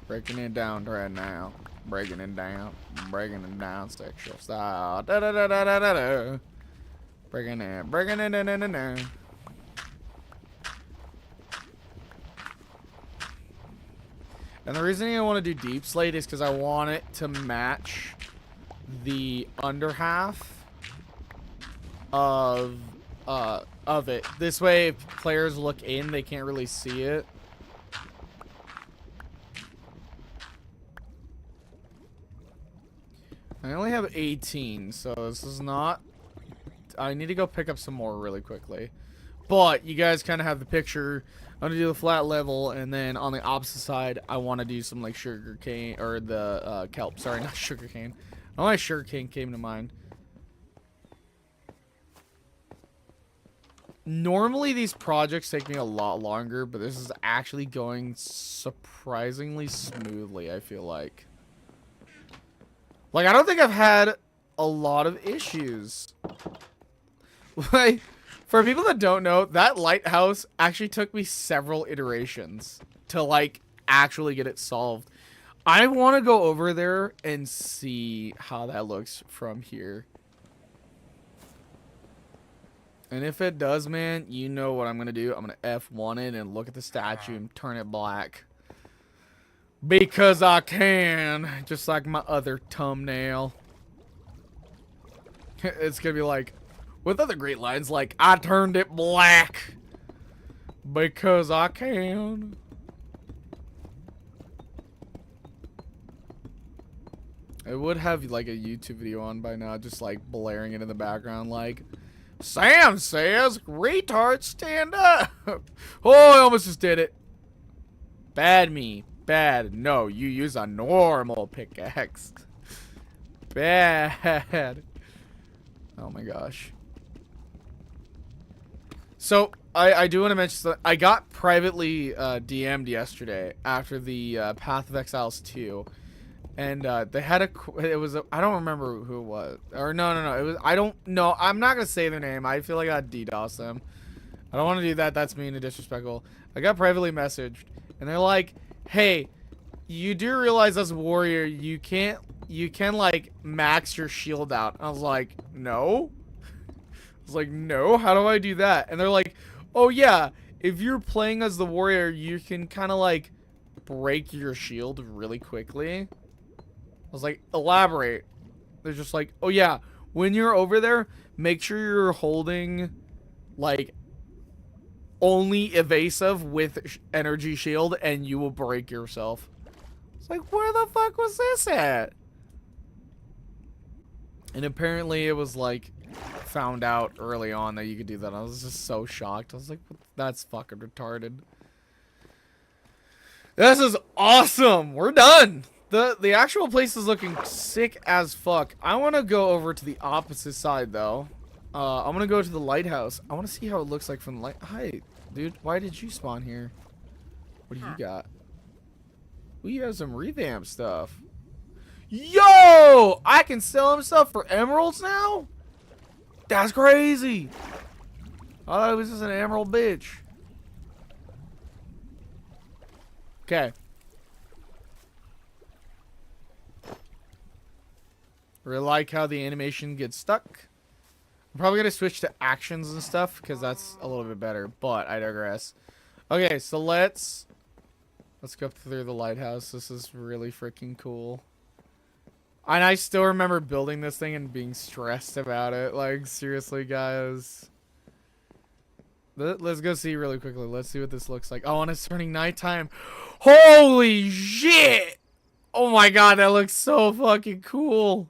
Breaking it down right now. Breaking it down. Breaking it down sexual style. Da da da da da da da. Breaking it. Breaking it. Da, da, da, da. And the reason I want to do deep slate is because I want it to match the under half of it. This way, if players look in, they can't really see it. I only have 18, so this is not... I need to go pick up some more really quickly. But you guys kind of have the picture. I'm going to do the flat level, and then on the opposite side, I want to do some like sugar cane, or the kelp. Sorry, not sugar cane. Oh, my sugar cane came to mind. Normally, these projects take me a lot longer, but this is actually going surprisingly smoothly, I feel like. Like, I don't think I've had a lot of issues. Like, for people that don't know, that lighthouse actually took me several iterations to, like, actually get it solved. I want to go over there and see how that looks from here. And if it does, man, you know what I'm going to do. I'm going to F1 it and look at the statue and turn it black. Because I can. Just like my other thumbnail. It's going to be like, with other great lines like, I turned it black. Because I can. I would have like a YouTube video on by now, just like blaring it in the background like, Sam says, retard, stand up. Oh, I almost just did it. Bad me. Bad. No, you use a normal pickaxe. Bad. Oh my gosh. So, I do want to mention that I got privately DM'd yesterday after the Path of Exiles 2. And they had it was I don't remember who it was. Or no, it was, I don't know. I'm not going to say their name. I feel like I'd DDoS them. I don't want to do that. That's mean and disrespectful. I got privately messaged and they're like, "Hey, you do realize as a warrior, you can like max your shield out." I was like, "No." I was like, "No, how do I do that?" And they're like, "Oh yeah, if you're playing as the warrior, you can kind of like break your shield really quickly." I was like, elaborate. They're just like, oh yeah, when you're over there, make sure you're holding, like, only evasive with energy shield, and you will break yourself. It's like, where the fuck was this at? And apparently it was, like, found out early on that you could do that. I was just so shocked. I was like, that's fucking retarded. This is awesome! We're done! The actual place is looking sick as fuck. I want to go over to the opposite side, though. I'm going to go to the lighthouse. I want to see how it looks like from the light. Hi, dude. Why did you spawn here? What do you got? We have some revamp stuff. Yo! I can sell him stuff for emeralds now? That's crazy. I thought it was just an emerald bitch. Okay. Really like how the animation gets stuck. I'm probably going to switch to actions and stuff because that's a little bit better, but I digress. Okay, so let's go through the lighthouse. This is really freaking cool. And I still remember building this thing and being stressed about it. Like, seriously, guys. Let's go see really quickly. Let's see what this looks like. Oh, and it's turning nighttime. Holy shit! Oh my god, that looks so fucking cool.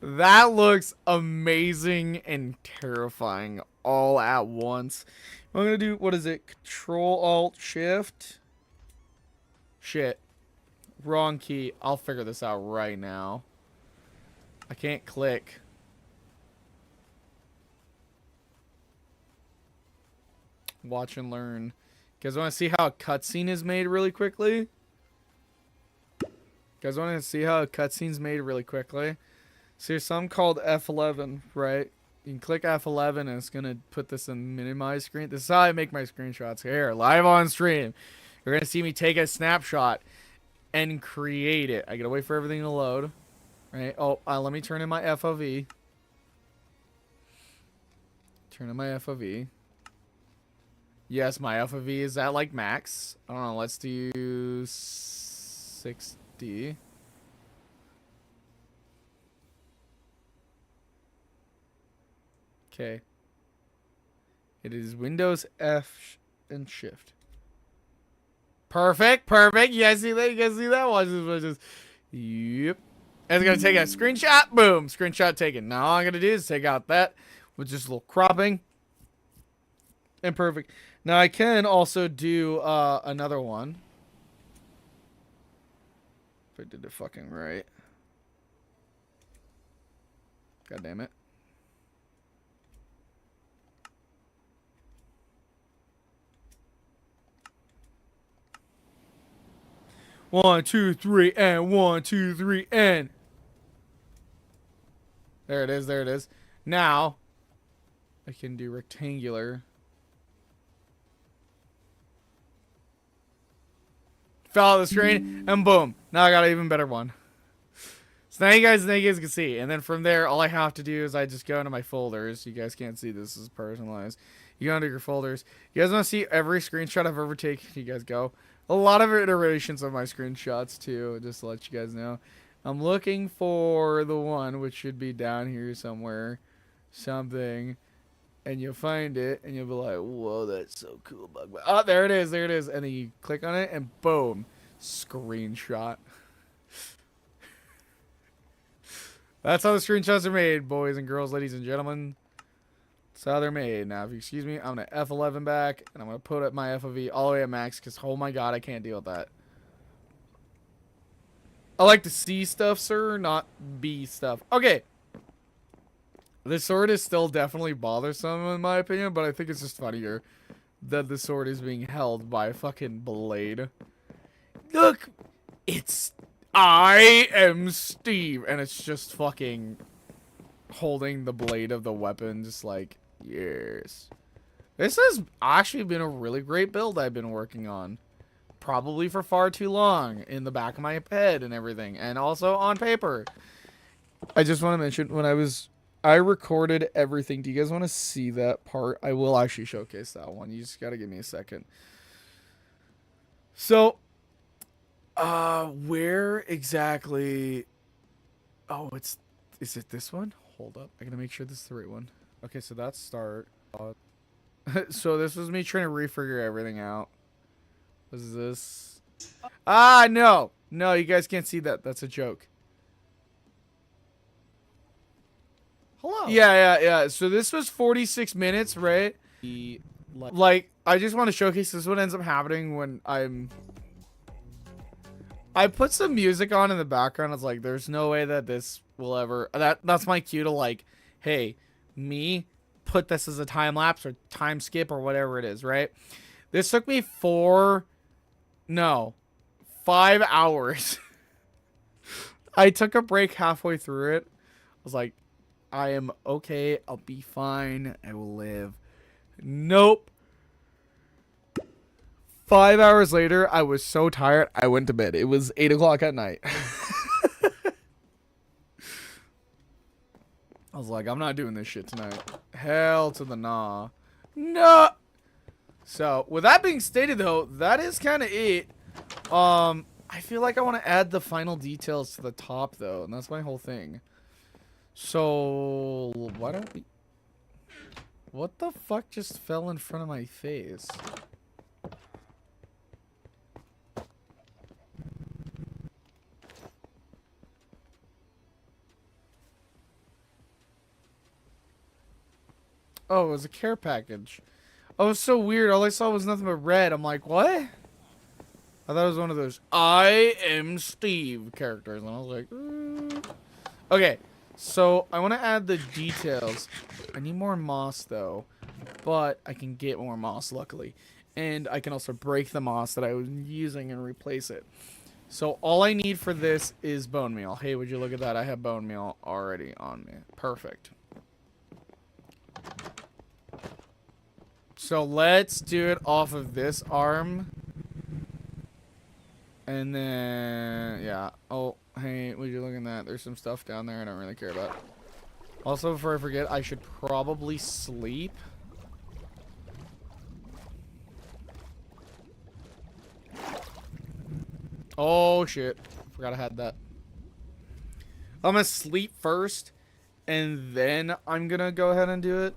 That looks amazing and terrifying all at once. I'm gonna do, what is it? Control Alt Shift. Shit. Wrong key. I'll figure this out right now. I can't click. Watch and learn. You guys want to see how a cutscene is made really quickly? You guys want to see how a cutscene's made really quickly? So there's something called F11, right? You can click F11 and it's going to put this in minimize screen. This is how I make my screenshots. Here, live on stream. You're going to see me take a snapshot and create it. I got to wait for everything to load. Right? Oh, let me turn in my FOV. Turn in my FOV. Yes, my FOV is at like max. I don't know. Let's do 60. Okay. It is Windows F and Shift. Perfect, perfect. You guys see that? You guys see that? Watch this, watch this. Yep. And it's gonna take a screenshot. Boom. Screenshot taken. Now all I'm gonna do is take out that with just a little cropping. And perfect. Now I can also do another one. If I did it fucking right. God damn it. One, two, three, and 1, 2, 3, and. There it is, there it is. Now, I can do rectangular. Fell out of the screen, and boom. Now I got an even better one. So now you guys can see. And then from there, all I have to do is I just go into my folders. You guys can't see this is personalized. You go into your folders. You guys want to see every screenshot I've ever taken? You guys go. A lot of iterations of my screenshots too, just to let you guys know. I'm looking for the one which should be down here somewhere. Something. And you'll find it and you'll be like, whoa, that's so cool, bug. Oh, there it is, there it is. And then you click on it and boom. Screenshot. That's how the screenshots are made, boys and girls, ladies and gentlemen. That's how they're made. Now, if you excuse me, I'm going to F11 back, and I'm going to put up my FOV all the way at max, because, oh my god, I can't deal with that. I like to see stuff, sir, not be stuff. Okay. This sword is still definitely bothersome, in my opinion, but I think it's just funnier that the sword is being held by a fucking blade. Look! I am Steve, and it's just fucking holding the blade of the weapon, just like... Yes. This has actually been a really great build I've been working on. Probably for far too long in the back of my head and everything. And also on paper. I just want to mention when I recorded everything. Do you guys want to see that part? I will actually showcase that one. You just got to give me a second. So, where exactly... Oh, is it this one? Hold up. I got to make sure this is the right one. Okay, so that's start. So this was me trying to refigure everything out. What is this? Ah, no. No, you guys can't see that. That's a joke. Hello. Yeah. So this was 46 minutes, right? Like, I just want to showcase this is what ends up happening when I put some music on in the background. It's like, there's no way that this will ever... That's my cue to like, hey... me put this as a time lapse or time skip or whatever it is, right? This took me 5 hours. I took a break halfway through it. I was like, I am okay. I'll be fine. I will live. Nope. 5 hours later, I was so tired, I went to bed. It was 8 o'clock at night. I was like, I'm not doing this shit tonight. Hell to the nah. No. So, with that being stated, though, that is kind of it. I feel like I want to add the final details to the top, though, and that's my whole thing. So, why don't we... What the fuck just fell in front of my face? Oh, it was a care package. Oh, it was so weird. All I saw was nothing but red. I'm like, what? I thought it was one of those I am Steve characters, and I was like, okay, so I want to add the details. I need more moss though, but I can get more moss luckily, and I can also break the moss that I was using and replace it. So all I need for this is bone meal. Hey, would you look at that? I have bone meal already on me. Perfect. So let's do it off of this arm. And then, yeah. Oh, hey, would you look at that? There's some stuff down there I don't really care about. Also, before I forget, I should probably sleep. Oh, shit. Forgot I had that. I'm gonna sleep first, and then I'm gonna go ahead and do it.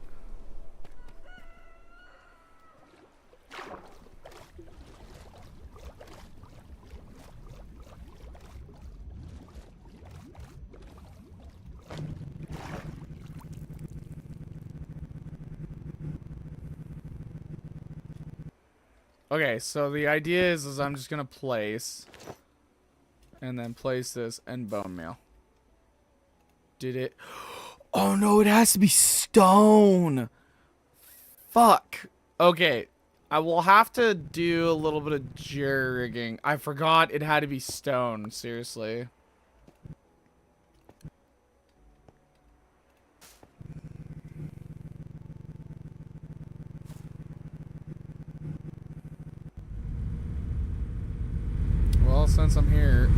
Okay, so the idea is I'm just gonna place, and then place this and bone meal. Did it? Oh no, it has to be stone. Fuck. Okay, I will have to do a little bit of jerry-rigging. I forgot it had to be stone. Seriously. Well, since I'm here.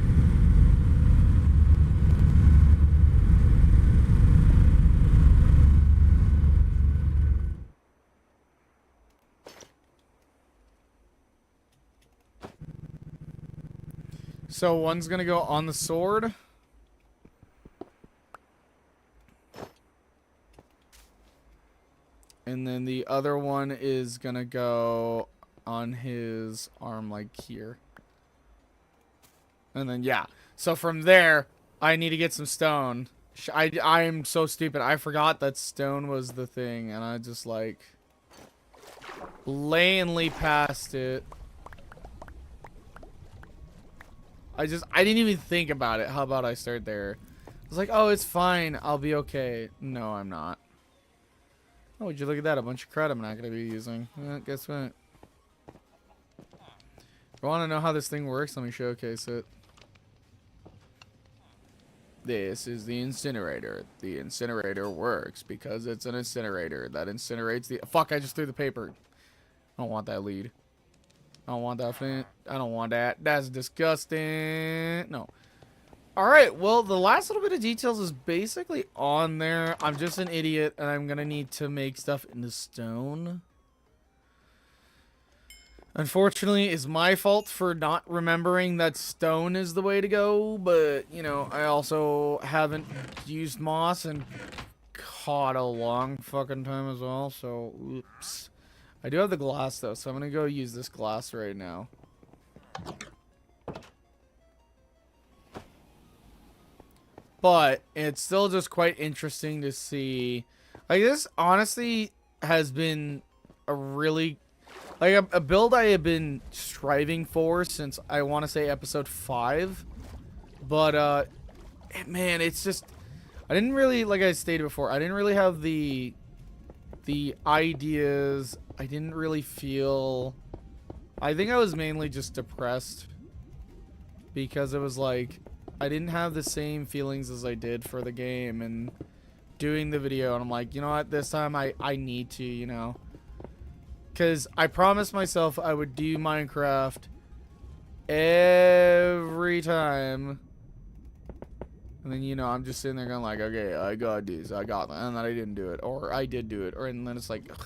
So one's gonna go on the sword. And then the other one is gonna go on his arm like here. And then, yeah. So from there, I need to get some stone. I'm so stupid. I forgot that stone was the thing. And I just, like, blatantly passed it. I didn't even think about it. How about I start there? I was like, oh, it's fine. I'll be okay. No, I'm not. Oh, would you look at that? A bunch of crud I'm not going to be using. Guess what? If you want to know how this thing works, let me showcase it. This is the incinerator. The incinerator works because it's an incinerator that incinerates the... Fuck, I just threw the paper. I don't want that lead. I don't want that flint. I don't want that. That's disgusting. No. Alright, well, the last little bit of details is basically on there. I'm just an idiot, and I'm gonna need to make stuff into stone. Unfortunately, it's my fault for not remembering that stone is the way to go, but, you know, I also haven't used moss in a long fucking time as well, so, oops. I do have the glass, though, so I'm gonna go use this glass right now. But it's still just quite interesting to see. Like, this honestly has been a really... Like, a build I have been striving for since, I want to say, episode 5. But, man, it's just... I didn't really, like I stated before, I didn't really have the ideas. I didn't really feel... I think I was mainly just depressed. Because it was like... I didn't have the same feelings as I did for the game and doing the video. And I'm like, you know what? This time I need to, you know... Because I promised myself I would do Minecraft every time. And then, you know, I'm just sitting there going like, okay, I got this, I got that. And then I didn't do it. Or I did do it. Or and then it's like, ugh.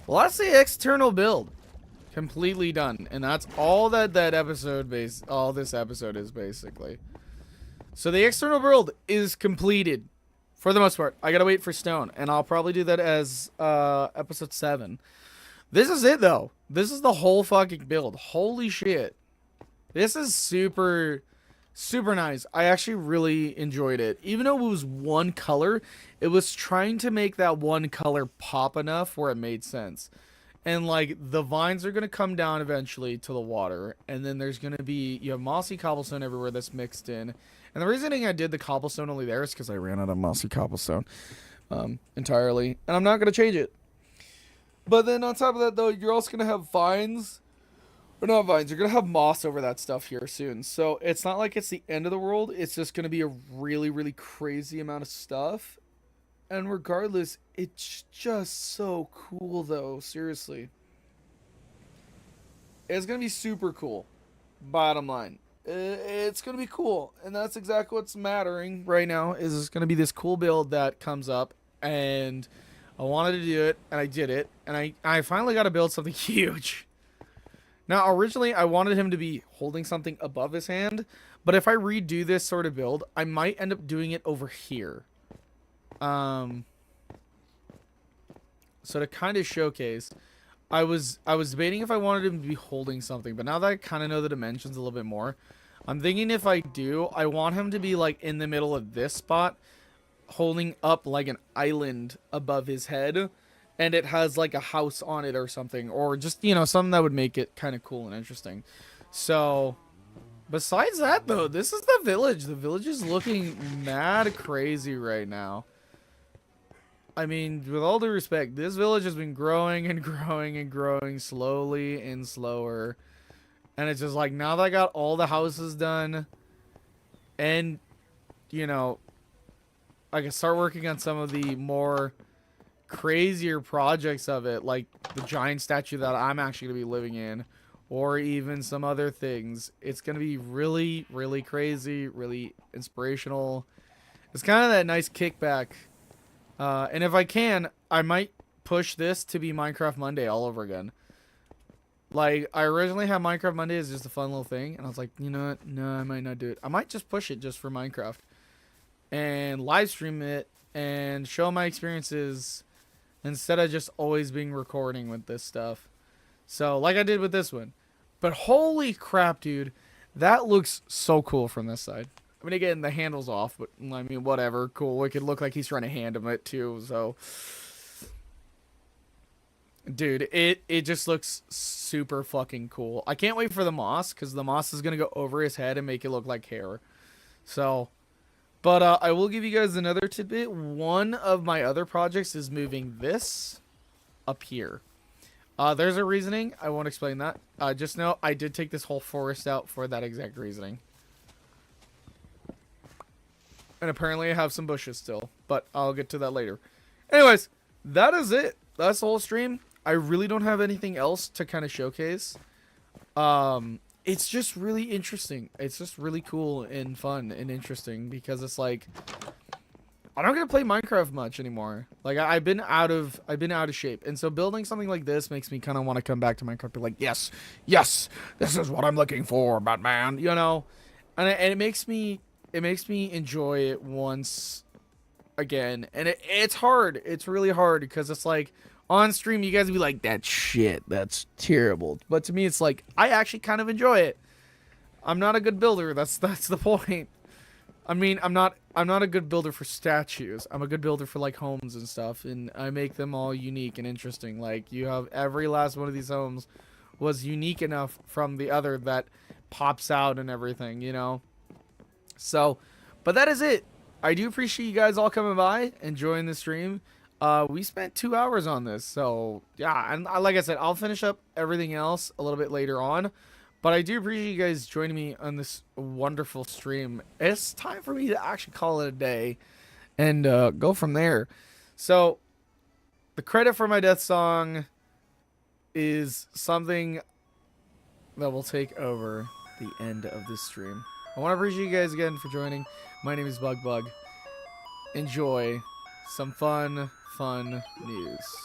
Well, that's the external build. Completely done. And that's all that all this episode is basically. So the external build is completed. For the most part, I gotta wait for stone, and I'll probably do that as episode 7. This is it, though. This is the whole fucking build. Holy shit. This is super, super nice. I actually really enjoyed it. Even though it was one color, it was trying to make that one color pop enough where it made sense. And like the vines are gonna come down eventually to the water, and then there's gonna be, you have mossy cobblestone everywhere that's mixed in. And the reasoning I did the cobblestone only there is because I ran out of mossy cobblestone entirely, and I'm not gonna change it. But then on top of that though, you're also gonna have vines, or not vines. You're gonna have moss over that stuff here soon, so it's not like it's the end of the world. It's just gonna be a really really crazy amount of stuff. And regardless, it's just so cool though, seriously. It's gonna be super cool. Bottom line, it's gonna be cool, and that's exactly what's mattering right now. Is it's gonna be this cool build that comes up, and I wanted to do it, and I did it, and I finally got to build something huge. Now, originally, I wanted him to be holding something above his hand, but if I redo this sort of build, I might end up doing it over here. So to kind of showcase, I was debating if I wanted him to be holding something, but now that I kind of know the dimensions a little bit more, I'm thinking if I do, I want him to be like in the middle of this spot, holding up like an island above his head, and it has like a house on it or something, or just, you know, something that would make it kind of cool and interesting. So besides that though, this is the village. The village is looking mad crazy right now. I mean, with all due respect, this village has been growing and growing and growing slowly and slower. And it's just like, now that I got all the houses done, and, you know, I can start working on some of the more crazier projects of it, like the giant statue that I'm actually going to be living in, or even some other things. It's going to be really, really crazy, really inspirational. It's kind of that nice kickback. And if I can, I might push this to be Minecraft Monday all over again. Like, I originally had Minecraft Monday as just a fun little thing, and I was like, you know what? No, I might not do it. I might just push it just for Minecraft. And live stream it, and show my experiences, instead of just always being recording with this stuff. So, like I did with this one. But holy crap, dude. That looks so cool from this side. I mean, again, the handle's off, but I mean, whatever. Cool. It could look like he's trying to hand him it too. So, dude, it just looks super fucking cool. I can't wait for the moss, because the moss is gonna go over his head and make it look like hair. So, but I will give you guys another tidbit. One of my other projects is moving this up here. There's a reasoning. I won't explain that. Just know I did take this whole forest out for that exact reasoning. And apparently I have some bushes still, but I'll get to that later. Anyways, that is it. That's the whole stream. I really don't have anything else to kind of showcase. It's just really interesting. It's just really cool and fun and interesting, because it's like, I don't get to play Minecraft much anymore. Like, I've been out of shape. And so building something like this makes me kind of want to come back to Minecraft and be like, yes, this is what I'm looking for, Batman, you know? And it makes me enjoy it once again. And it's hard. It's really hard, because it's like, on stream, you guys would be like, that's shit. That's terrible. But to me, it's like, I actually kind of enjoy it. I'm not a good builder. That's the point. I mean, I'm not a good builder for statues. I'm a good builder for like homes and stuff, and I make them all unique and interesting. Like, you have every last one of these homes was unique enough from the other that pops out and everything, you know? So, but that is it. I do appreciate you guys all coming by, enjoying the stream. We spent 2 hours on this, so yeah, and like I said, I'll finish up everything else a little bit later on. But I do appreciate you guys joining me on this wonderful stream. It's time for me to actually call it a day and go from there. So, the credit for my death song is something that will take over the end of this stream. I want to appreciate you guys again for joining. My name is Bug. Enjoy some fun news.